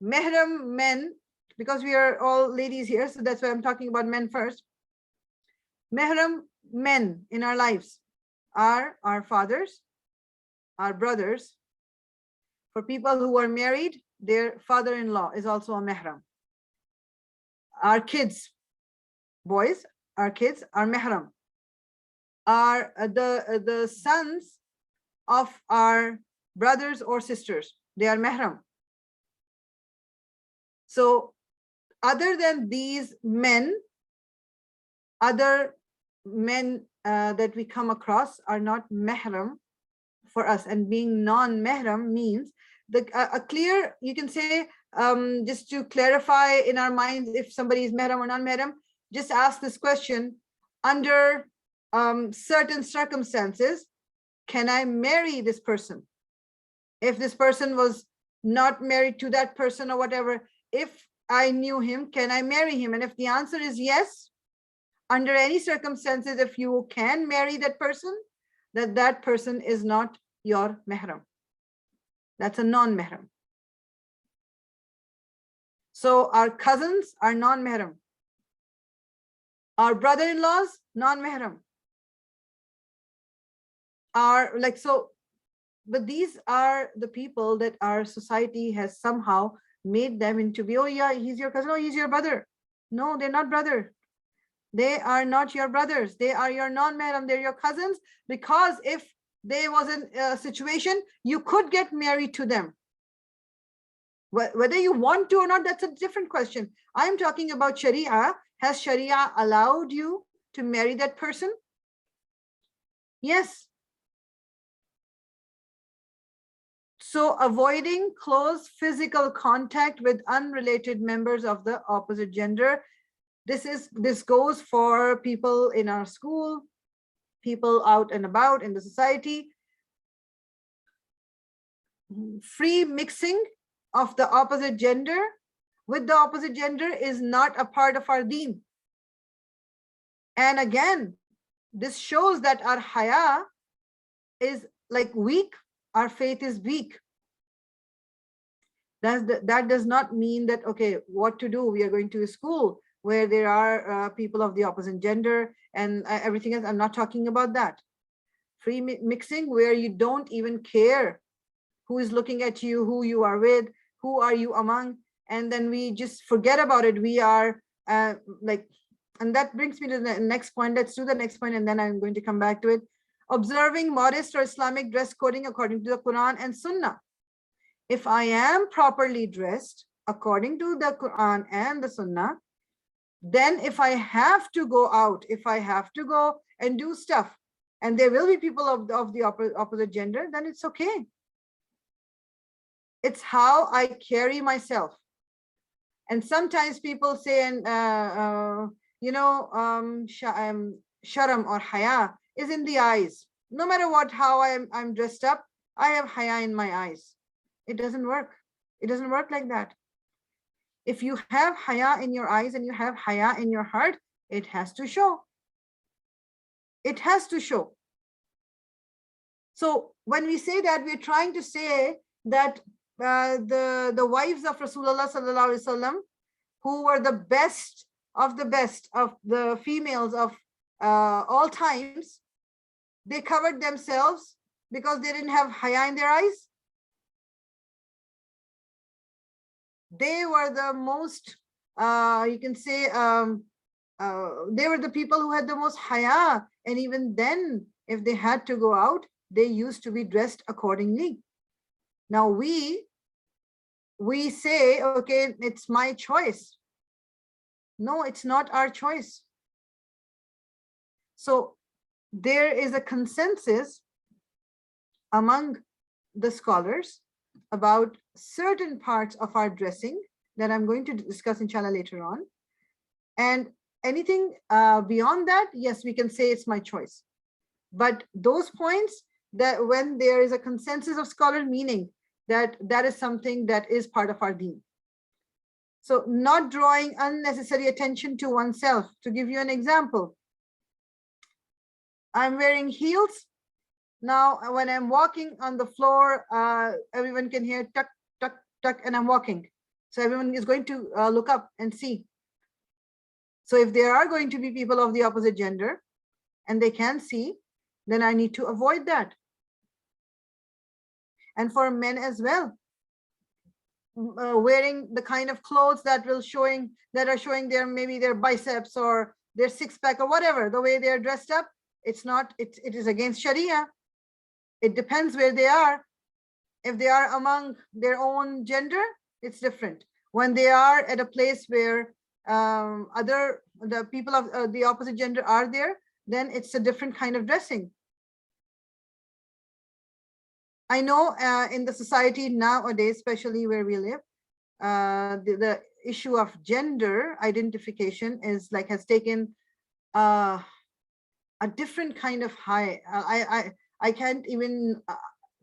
Mehram men, because we are all ladies here, so that's why I'm talking about men first. Mehram men in our lives are our fathers, our brothers. For people who are married, their father-in-law is also a mehram. Our kids, boys, our kids are mehram. Are the sons of our brothers or sisters, they are mehram. So other than these men, other men that we come across are not mehram for us. And being non-mehram means a clear, you can say, just to clarify in our minds if somebody is mehram or non-mehram, just ask this question: under certain circumstances, can I marry this person? If this person was not married to that person or whatever, if I knew him, can I marry him? And if the answer is yes, under any circumstances, if you can marry that person, that person is not your mehram. That's a non-mehram. So our cousins are non-mehram. Our brother-in-laws, non-mehram. Are like, so, but these are the people that our society has somehow made them into be, oh yeah, he's your cousin, oh, he's your brother. No, they're not brother. They are not your brothers. They are your non-mehram. They're your cousins, because if there was a situation, you could get married to them. Whether you want to or not, that's a different question. I'm talking about Sharia. Has Sharia allowed you to marry that person? Yes. So avoiding close physical contact with unrelated members of the opposite gender. This goes for people in our school, people out and about in the society. Free mixing of the opposite gender with the opposite gender is not a part of our deen. And again, this shows that our haya is like weak, our faith is weak. That does not mean that, okay, what to do? We are going to a school where there are people of the opposite gender and everything else. I'm not talking about that. Free mixing where you don't even care who is looking at you, who you are with, who are you among, and then we just forget about it. We are like, and that brings me to the next point. Let's do the next point and then I'm going to come back to it. Observing modest or Islamic dress coding according to the Quran and Sunnah. If I am properly dressed according to the Quran and the Sunnah, then if I have to go out, if I have to go and do stuff, and there will be people of the opposite gender, then it's okay. It's how I carry myself. And sometimes people say, and sharam or haya is in the eyes. No matter what, how I'm dressed up, I have haya in my eyes. It doesn't work. It doesn't work like that. If you have haya in your eyes and you have haya in your heart, it has to show. It has to show. So when we say that, we're trying to say that the wives of Rasulullah sallallahu alaihi wasallam, who were the best of the females of all times, they covered themselves because they didn't have haya in their eyes. They were the most, you can say, they were the people who had the most haya. And even then, if they had to go out, they used to be dressed accordingly. Now we say, okay, it's my choice. No, it's not our choice. So there is a consensus among the scholars about certain parts of our dressing that I'm going to discuss inshallah later on. And anything beyond that, yes, we can say it's my choice. But those points, that when there is a consensus of scholars, meaning that is something that is part of our deen. So not drawing unnecessary attention to oneself. To give you an example, I'm wearing heels. Now, when I'm walking on the floor, everyone can hear tuck, tuck, tuck, and I'm walking. So everyone is going to look up and see. So if there are going to be people of the opposite gender and they can see, then I need to avoid that. And for men as well, wearing the kind of clothes that are showing their maybe their biceps or their six-pack or whatever, the way they're dressed up, it is against Sharia. It depends where they are. If they are among their own gender, it's different. When they are at a place where the people of the opposite gender are there, then it's a different kind of dressing. I know in the society nowadays, especially where we live, the issue of gender identification is like has taken a different kind of high. I can't even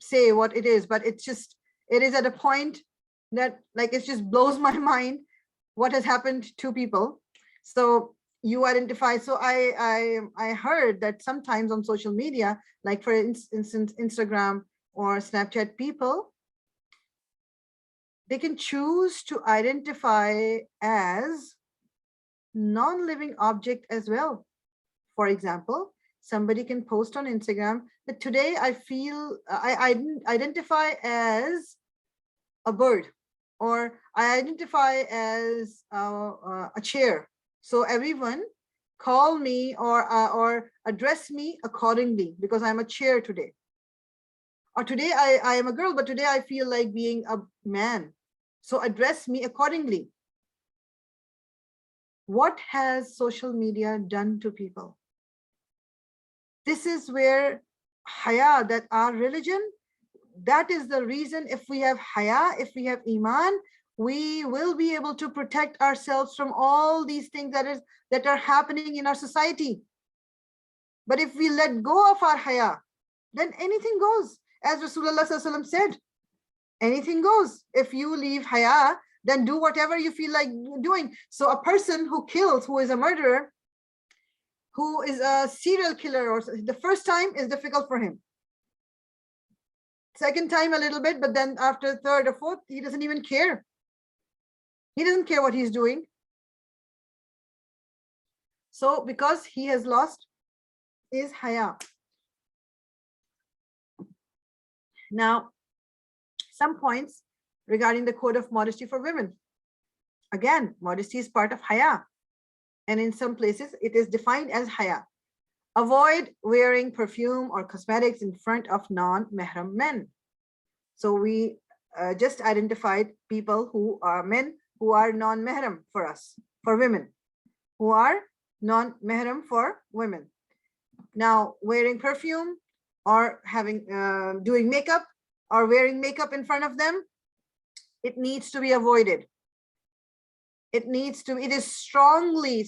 say what it is, but it is at a point that like it just blows my mind what has happened to people. So you identify. So I heard that sometimes on social media, like for instance, Instagram or Snapchat, people, they can choose to identify as non-living object as well. For example, somebody can post on Instagram that today I feel I identify as a bird, or I identify as a chair. So everyone call me or address me accordingly because I'm a chair today. Or today I am a girl, but today I feel like being a man. So address me accordingly. What has social media done to people? This is where haya, that our religion, that is the reason. If we have haya, if we have iman, we will be able to protect ourselves from all these things that are happening in our society. But if we let go of our haya, then anything goes. As Rasulullah SAW said, anything goes. If you leave haya, then do whatever you feel like doing. So a person who kills, who is a murderer, who is a serial killer, or the first time is difficult for him. Second time a little bit, but then after third or fourth, he doesn't even care. He doesn't care what he's doing. So because he has lost his haya. Now, some points regarding the code of modesty for women. Again, modesty is part of haya. And in some places, it is defined as haya. Avoid wearing perfume or cosmetics in front of non-mahram men. So we just identified people who are men who are non-mahram for us, for women, who are non-mahram for women. Now, wearing perfume or having doing makeup or wearing makeup in front of them, it needs to be avoided. It is strongly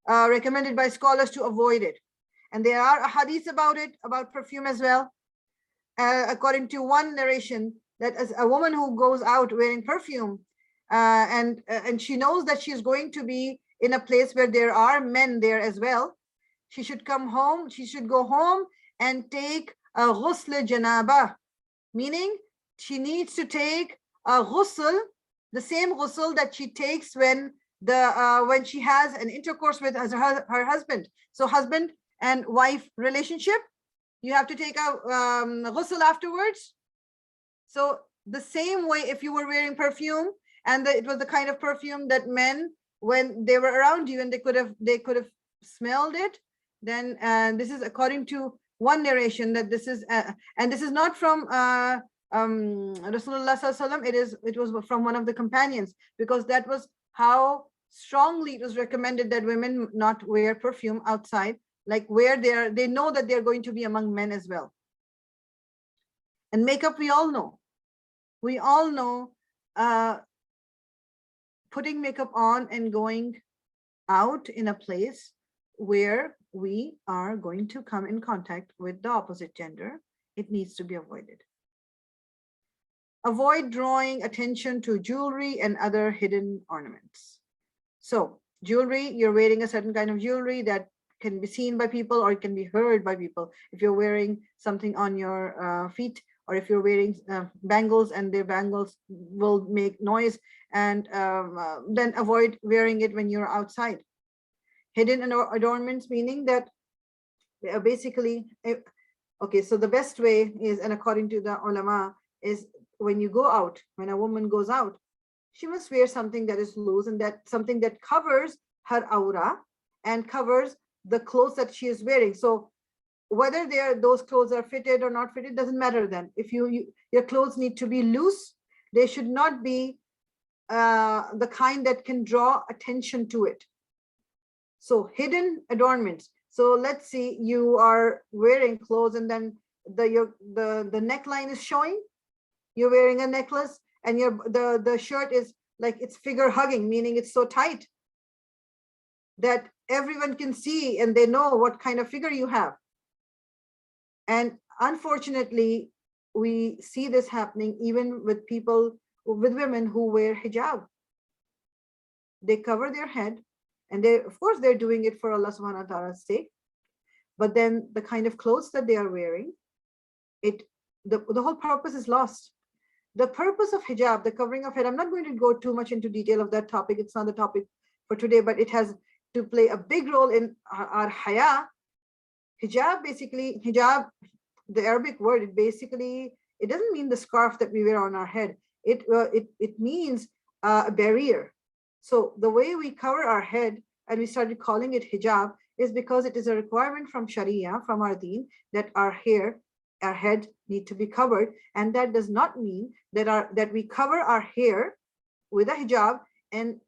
recommended by scholars to avoid it. And there are hadiths about it, about perfume as well. According to one narration, that as a woman who goes out wearing perfume and she knows that she's going to be in a place where there are men there as well, she should come home, she should go home and take a ghusl janaba, meaning she needs to take a ghusl, the same ghusl that she takes when she has an intercourse with her husband. So husband and wife relationship, you have to take a ghusl afterwards. So the same way, if you were wearing perfume and it was the kind of perfume that men, when they were around you and they could have smelled it, then this is according to one narration that this is and this is not from Rasulullah SAW, it was from one of the companions, because that was how strongly it was recommended that women not wear perfume outside, like where they know that they're going to be among men as well. And makeup, we all know putting makeup on and going out in a place where we are going to come in contact with the opposite gender, it needs to be avoided. Avoid drawing attention to jewelry and other hidden ornaments. So jewelry, you're wearing a certain kind of jewelry that can be seen by people or it can be heard by people. If you're wearing something on your feet or if you're wearing bangles and their bangles will make noise, and then avoid wearing it when you're outside. Hidden adornments, meaning that basically, okay, so the best way is, and according to the ulama, is when you go out, when a woman goes out, she must wear something that is loose and that something that covers her aura and covers the clothes that she is wearing. So whether those clothes are fitted or not fitted doesn't matter then. If your clothes need to be loose, they should not be the kind that can draw attention to it. So hidden adornments. So let's see, you are wearing clothes and then the neckline is showing. You're wearing a necklace and the shirt is like it's figure hugging, meaning it's so tight that everyone can see and they know what kind of figure you have. And unfortunately, we see this happening even with women who wear hijab. They cover their head, and of course they're doing it for Allah subhanahu wa ta'ala's sake. But then the kind of clothes that they are wearing, the whole purpose is lost. The purpose of hijab, the covering of head, I'm not going to go too much into detail of that topic. It's not the topic for today, but it has to play a big role in our haya. Hijab, basically, hijab, the Arabic word, it doesn't mean the scarf that we wear on our head. It means a barrier. So the way we cover our head, and we started calling it hijab, is because it is a requirement from Sharia, from our deen, that our head need to be covered. And that does not mean that we cover our hair with a hijab and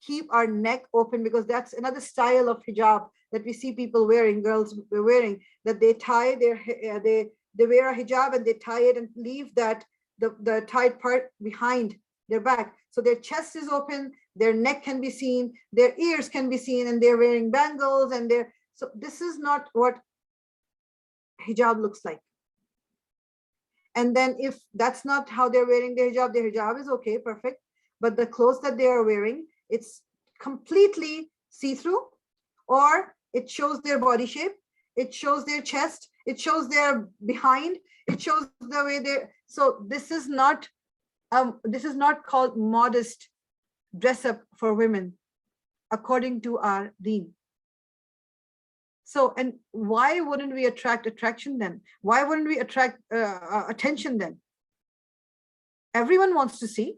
keep our neck open, because that's another style of hijab that we see people wearing, girls wearing, that they tie their hair, they wear a hijab and they tie it and leave that the tied part behind their back. So their chest is open, their neck can be seen, their ears can be seen, and they're wearing bangles so this is not what hijab looks like. And then if that's not how they're wearing their hijab is okay, perfect. But the clothes that they are wearing, it's completely see-through, or it shows their body shape, it shows their chest, it shows their behind, it shows the way so this is not called modest dress up for women according to our deen. So, and why wouldn't we attract attraction then? Why wouldn't we attract attention then? Everyone wants to see.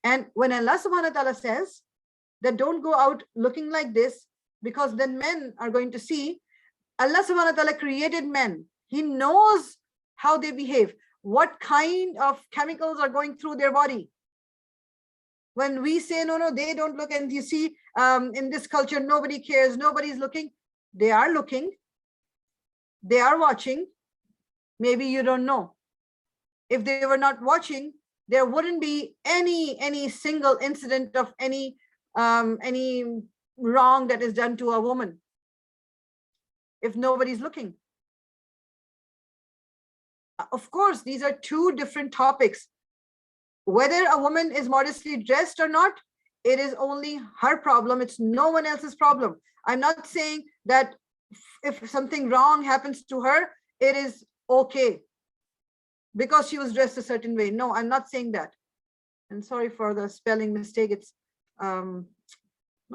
And when Allah subhanahu wa ta'ala says that don't go out looking like this, because then men are going to see, Allah subhanahu wa ta'ala created men. He knows how they behave, what kind of chemicals are going through their body. When we say, no, they don't look, and you see in this culture, nobody cares, nobody's looking. They are looking, they are watching. Maybe you don't know. If they were not watching, there wouldn't be any single incident of any wrong that is done to a woman if nobody's looking. Of course, these are two different topics. Whether a woman is modestly dressed or not, it is only her problem. It's no one else's problem. I'm not saying that if something wrong happens to her, it is okay because she was dressed a certain way. No, I'm not saying that. And sorry for the spelling mistake. It's no,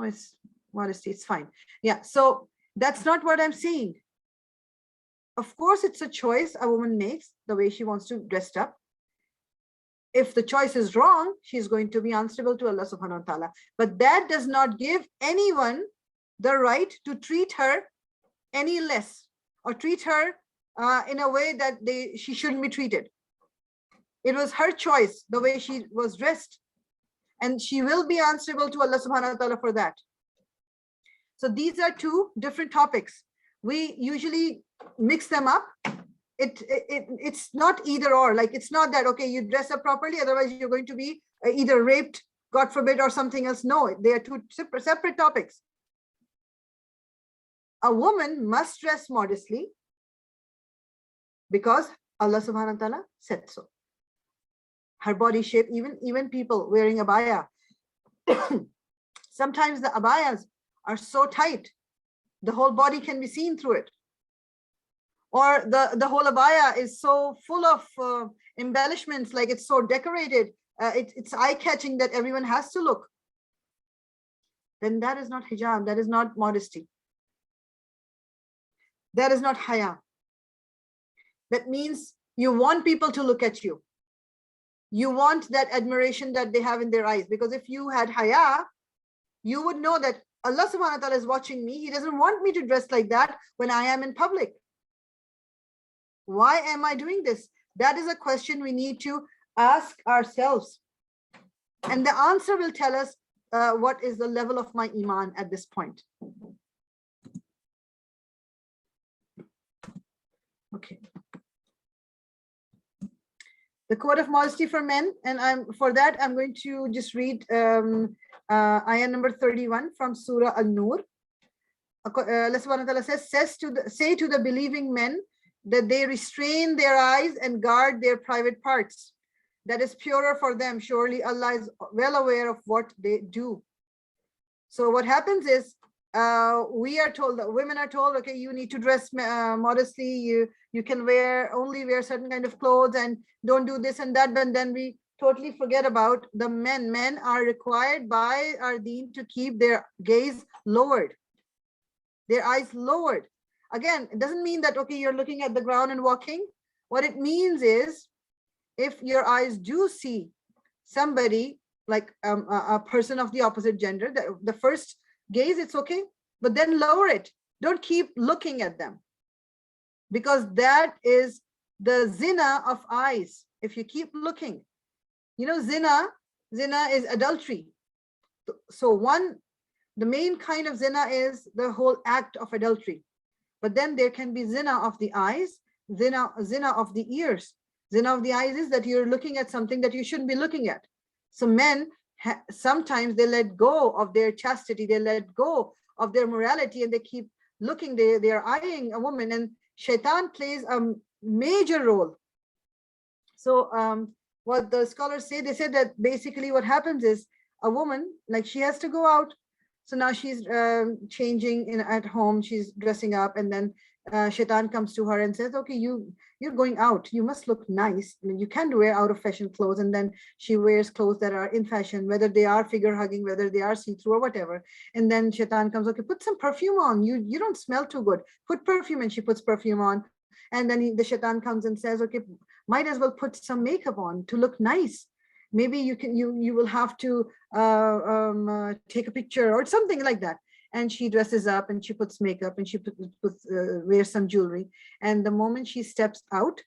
it's modesty. It's fine. Yeah. So that's not what I'm saying. Of course, it's a choice a woman makes, the way she wants to dress up. If the choice is wrong, she's going to be answerable to Allah subhanahu wa ta'ala. But that does not give anyone the right to treat her any less or treat her in a way that she shouldn't be treated. It was her choice, the way she was dressed, and she will be answerable to Allah subhanahu wa ta'ala for that. So these are two different topics. We usually mix them up. It's not either or. Like, it's not that, okay, you dress up properly, otherwise you're going to be either raped, God forbid, or something else. No, they are two separate topics. A woman must dress modestly because Allah subhanahu wa ta'ala said so. Her body shape, even people wearing abaya. Sometimes the abayas are so tight, the whole body can be seen through it. or the whole abaya is so full of embellishments, like it's so decorated, it's eye-catching that everyone has to look, then that is not hijab, that is not modesty, that is not haya. That means you want people to look at you. You want that admiration that they have in their eyes, because if you had haya, you would know that Allah subhanahu wa ta'ala is watching me. He doesn't want me to dress like that when I am in public. Why am I doing this? That is a question we need to ask ourselves. And the answer will tell us what is the level of my iman at this point. Okay. The code of modesty for men, and I'm going to just read ayah number 31 from Surah An-Nur. Allah subhanahu wa ta'ala say to the believing men that they restrain their eyes and guard their private parts. That is purer for them. Surely Allah is well aware of what they do. So what happens is, we are told, that women are told, okay, you need to dress modestly, you can only wear certain kind of clothes and don't do this and that, but then we totally forget about the men. Men are required by our deen to keep their gaze lowered, their eyes lowered. Again, it doesn't mean that, okay, you're looking at the ground and walking. What it means is, if your eyes do see somebody, like a person of the opposite gender, the first gaze, it's okay, but then lower it. Don't keep looking at them, because that is the zina of eyes. If you keep looking, zina is adultery. So the main kind of zina is the whole act of adultery, but then there can be zina of the eyes, zina of the ears. Zina of the eyes is that you're looking at something that you shouldn't be looking at. So men, sometimes they let go of their chastity, they let go of their morality, and they keep looking, they are eyeing a woman, and shaitan plays a major role. So what the scholars say, they said that basically what happens is, a woman, like, she has to go out. So now she's changing at home, she's dressing up, and then shaitan comes to her and says, okay, you're going out, you must look nice. I mean, you can't wear out of fashion clothes. And then she wears clothes that are in fashion, whether they are figure hugging, whether they are see-through or whatever. And then shaitan comes, okay, put some perfume on, you don't smell too good, put perfume. And she puts perfume on. And then the shaitan comes and says, okay, might as well put some makeup on to look nice. Maybe you will have to take a picture or something like that. And she dresses up and she puts makeup and she wears some jewelry. And the moment she steps out,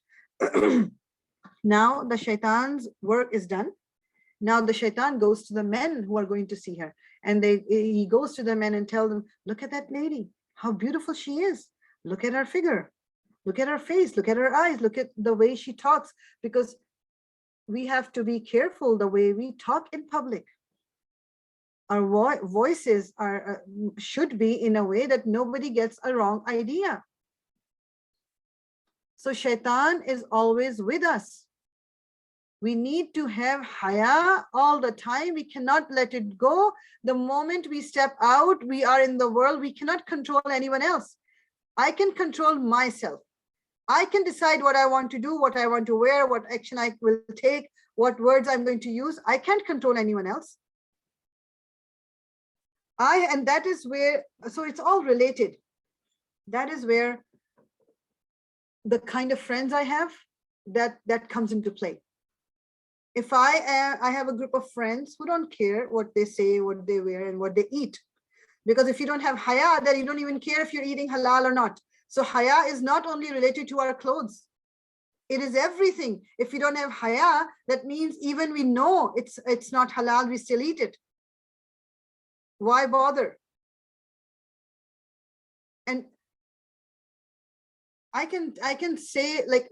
now the shaitan's work is done. Now the shaitan goes to the men who are going to see her, and he goes to the men and tells them, look at that lady, how beautiful she is. Look at her figure, look at her face, look at her eyes, look at the way she talks. Because we have to be careful the way we talk in public. Our voices should be in a way that nobody gets a wrong idea. So shaitan is always with us. We need to have haya all the time. We cannot let it go. The moment we step out, we are in the world. We cannot control anyone else. I can control myself. I can decide what I want to do, what I want to wear, what action I will take, what words I'm going to use. I can't control anyone else. And that is where, so it's all related. That is where the kind of friends I have, that comes into play. If I have a group of friends who don't care what they say, what they wear, and what they eat. Because if you don't have haya, then you don't even care if you're eating halal or not. So haya is not only related to our clothes. It is everything. If you don't have haya, that means even we know it's not halal, we still eat it. Why bother? And I can say, like,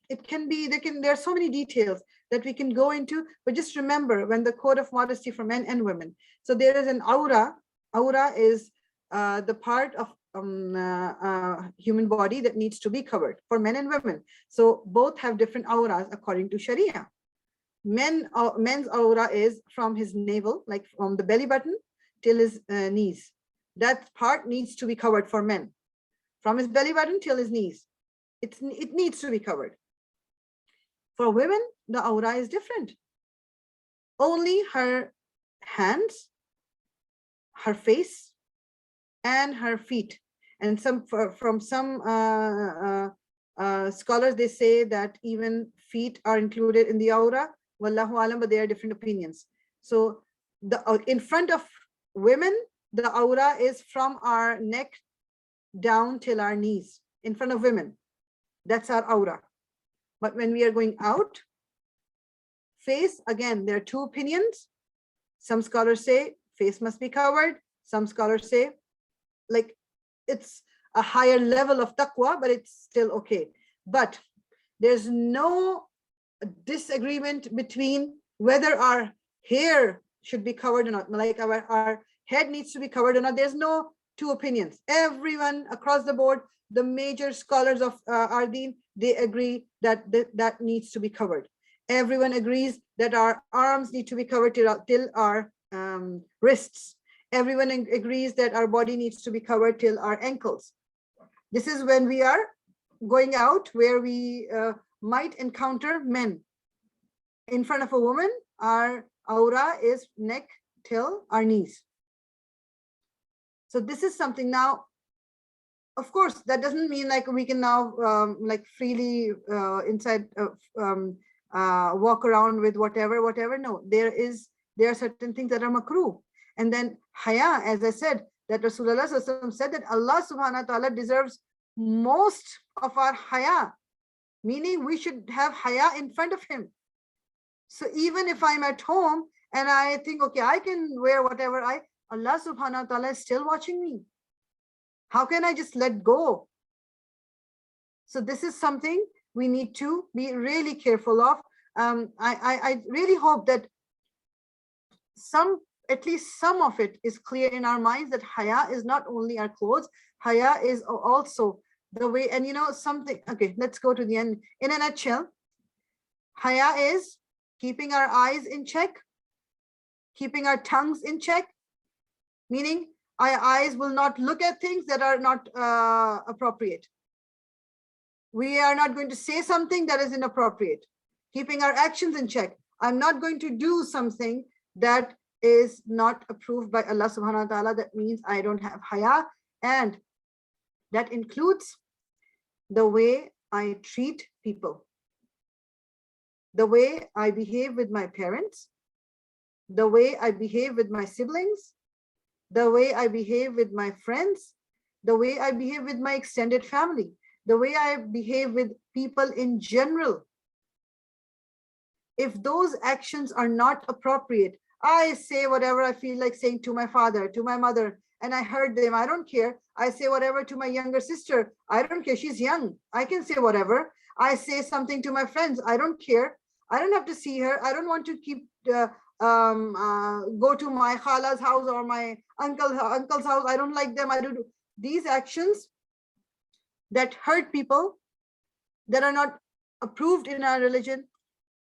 it can be, there are so many details that we can go into, but just remember, when the code of modesty for men and women. So there is an aura. Aura is the part of human body that needs to be covered for men and women. So both have different auras according to Sharia. Men's aura is from his navel, like from the belly button till his knees. That part needs to be covered for men. from his belly button till his knees. It needs to be covered. For women, the aura is different. Only her hands, her face, and her feet. And from some scholars, they say that even feet are included in the aura. Wallahu alam, but there are different opinions. So in front of women, the aura is from our neck down till our knees. In front of women, that's our aura. But when we are going out, face, again, there are two opinions. Some scholars say face must be covered. Some scholars say like it's a higher level of taqwa, but it's still okay. But there's no disagreement between whether our hair should be covered or not, like our head needs to be covered or not. There's no two opinions. Everyone across the board, the major scholars of our deen, they agree that that needs to be covered. Everyone agrees that our arms need to be covered till our wrists. Everyone agrees that our body needs to be covered till our ankles. This is when we are going out where we might encounter men. In front of a woman, our aura is neck till our knees. So this is something. Now, of course, that doesn't mean like we can now like freely inside walk around with whatever. No, there are certain things that are makruh. And then haya, as I said, that Rasulullah said that Allah subhanahu wa ta'ala deserves most of our haya, meaning we should have haya in front of him. So even if I'm at home and I think, okay, I can wear whatever Allah subhanahu wa ta'ala is still watching me. How can I just let go? So this is something we need to be really careful of. I really hope that at least some of it is clear in our minds, that haya is not only our clothes, haya is also the way, and something, okay, let's go to the end. In a nutshell, haya is keeping our eyes in check, keeping our tongues in check, meaning our eyes will not look at things that are not appropriate. We are not going to say something that is inappropriate. Keeping our actions in check. I'm not going to do something that is not approved by Allah subhanahu wa ta'ala. That means I don't have haya, and that includes the way I treat people, the way I behave with my parents, the way I behave with my siblings, the way I behave with my friends, the way I behave with my extended family, the way I behave with people in general. If those actions are not appropriate, I say whatever I feel like saying to my father, to my mother, and I hurt them, I don't care. I say whatever to my younger sister, I don't care, she's young, I can say whatever. I say something to my friends, I don't care. I don't have to see her. I don't want to keep go to my khala's house or my uncle's house. I don't like them. I do these actions that hurt people, that are not approved in our religion.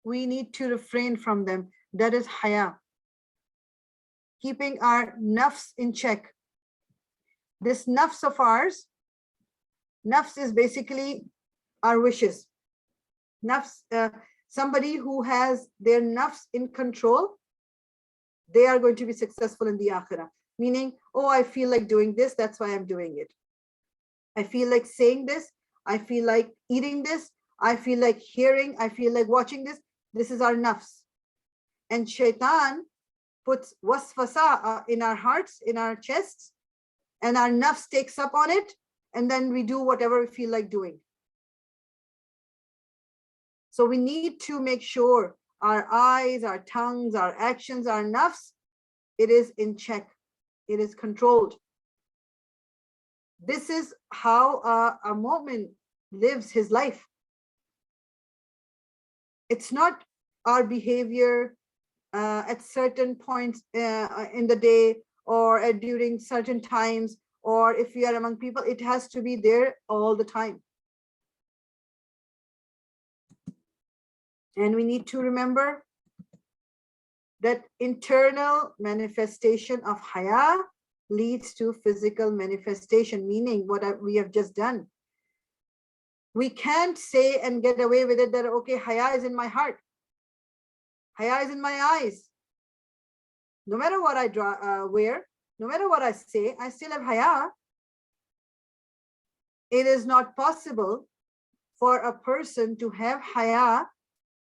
We need to refrain from them. That is haya. Keeping our nafs in check. This nafs of ours, nafs is basically our wishes. Nafs, somebody who has their nafs in control, they are going to be successful in the akhirah. Meaning, oh, I feel like doing this, that's why I'm doing it. I feel like saying this, I feel like eating this, I feel like hearing, I feel like watching this. This is our nafs. And shaitan puts waswasa in our hearts, in our chests, and our nafs takes up on it, and then we do whatever we feel like doing. So we need to make sure our eyes, our tongues, our actions, our nafs, it is in check. It is controlled. This is how a mu'min lives his life. It's not our behavior at certain points in the day, or during certain times, or if we are among people, it has to be there all the time. And we need to remember that internal manifestation of haya leads to physical manifestation, meaning what we have just done. We can't say and get away with it that, okay, haya is in my heart, haya is in my eyes. No matter what I wear, no matter what I say, I still have haya. It is not possible for a person to have haya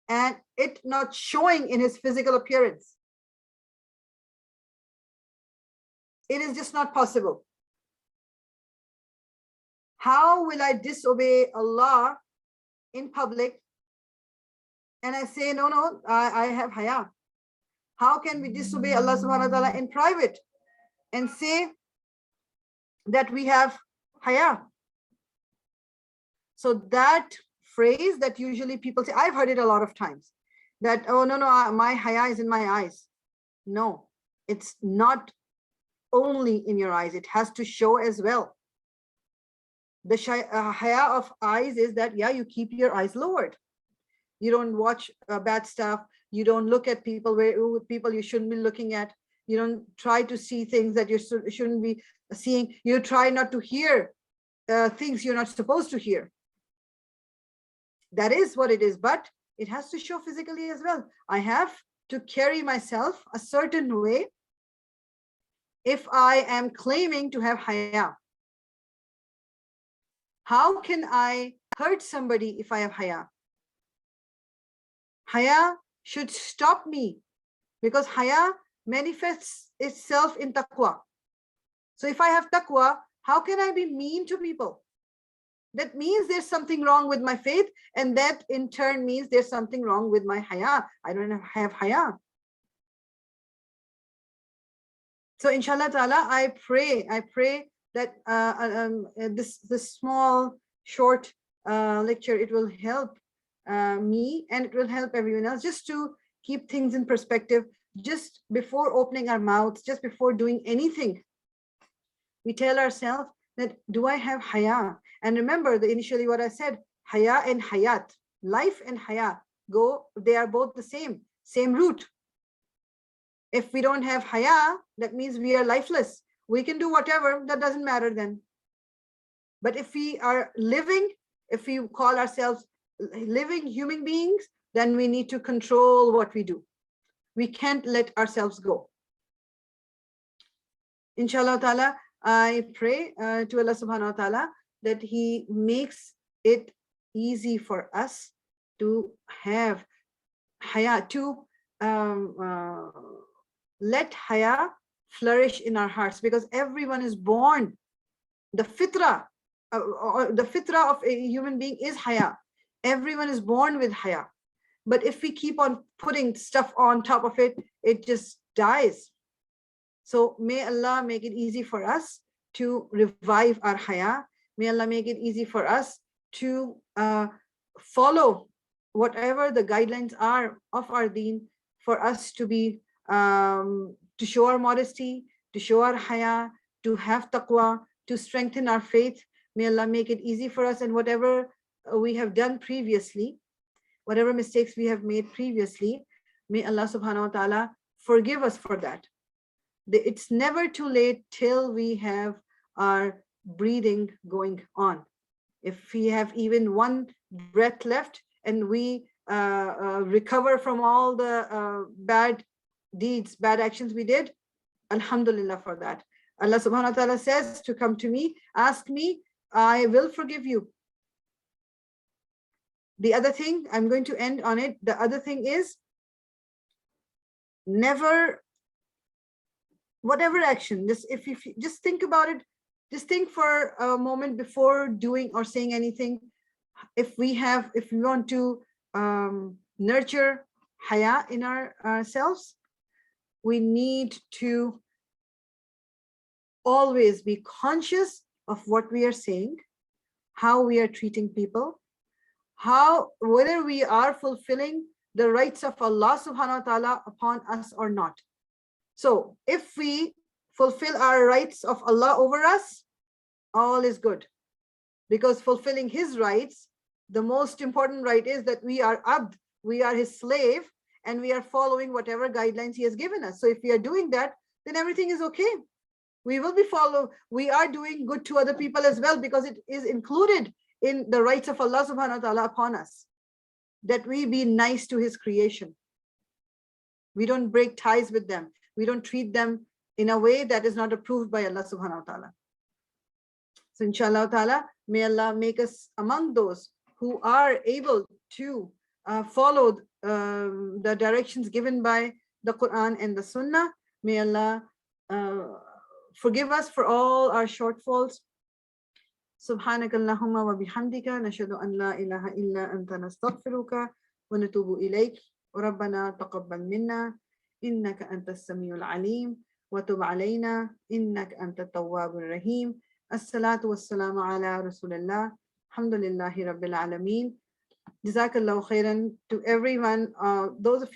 and it not showing in his physical appearance. It is just not possible. How will I disobey Allah in public and I say, no, I have haya? How can we disobey Allah subhanahu wa ta'ala in private and say that we have haya? So that phrase that usually people say, I've heard it a lot of times, that, oh, no, my haya is in my eyes. No, it's not only in your eyes. It has to show as well. The haya of eyes is that, yeah, you keep your eyes lowered. You don't watch bad stuff. You don't look at people people you shouldn't be looking at. You don't try to see things that you shouldn't be seeing. You try not to hear things you're not supposed to hear. That is what it is, but it has to show physically as well. I have to carry myself a certain way if I am claiming to have haya. How can I hurt somebody if I have haya? Haya should stop me because haya manifests itself in taqwa. So if I have taqwa, how can I be mean to people? That means there's something wrong with my faith, and that in turn means there's something wrong with my haya. I don't have haya. So inshallah ta'ala, I pray that this small short lecture, it will help me and it will help everyone else just to keep things in perspective. Just before opening our mouths, just before doing anything, we tell ourselves that, do I have haya? And remember initially what I said, haya and hayat, life and haya they are both the same root. If we don't have haya, that means we are lifeless. We can do whatever, that doesn't matter then. But if we are living, if we call ourselves living human beings, then we need to control what we do. We can't let ourselves go. Inshallah ta'ala, I pray to Allah subhanahu wa ta'ala that He makes it easy for us to have haya, to let haya flourish in our hearts, because everyone is born. The fitrah of a human being is haya. Everyone is born with haya. But if we keep on putting stuff on top of it, it just dies. So may Allah make it easy for us to revive our haya. May Allah make it easy for us to follow whatever the guidelines are of our deen, for us to be to show our modesty, to show our haya, to have taqwa, to strengthen our faith. May Allah make it easy for us, and whatever we have done previously, whatever mistakes we have made previously, may Allah subhanahu wa ta'ala forgive us for that. It's never too late till we have our breathing going on. If we have even one breath left and we recover from all the bad deeds, bad actions we did, alhamdulillah for that. Allah subhanahu wa ta'ala says to come to me, ask me, I will forgive you. The other thing, I'm going to end on it. The other thing is, never, whatever action, if you just think about it, just think for a moment before doing or saying anything. If we want to nurture haya in ourselves, we need to always be conscious of what we are saying, how we are treating people, whether we are fulfilling the rights of Allah subhanahu wa ta'ala upon us or not. So if we fulfill our rights of Allah over us, all is good, because fulfilling His rights, the most important right is that we are abd, we are His slave, and we are following whatever guidelines He has given us. So if we are doing that, then everything is okay. We will be follow. We are doing good to other people as well, because it is included in the rights of Allah subhanahu wa ta'ala upon us, that we be nice to his creation. We don't break ties with them. We don't treat them in a way that is not approved by Allah subhanahu wa ta'ala. So inshallah ta'ala, may Allah make us among those who are able to follow the directions given by the Quran and the Sunnah. May Allah forgive us for all our shortfalls. سبحانك اللهم وبحمدك نشهد أن لا إله إلا أنت نستغفرك ونتوب إليك وربنا تقبل منا إنك أنت السميع العليم وتب علينا إنك أنت التواب الرحيم. الصلاة والسلام على رسول الله. الحمد لله رب العالمين. Jazakallahu khairan to everyone. Those of you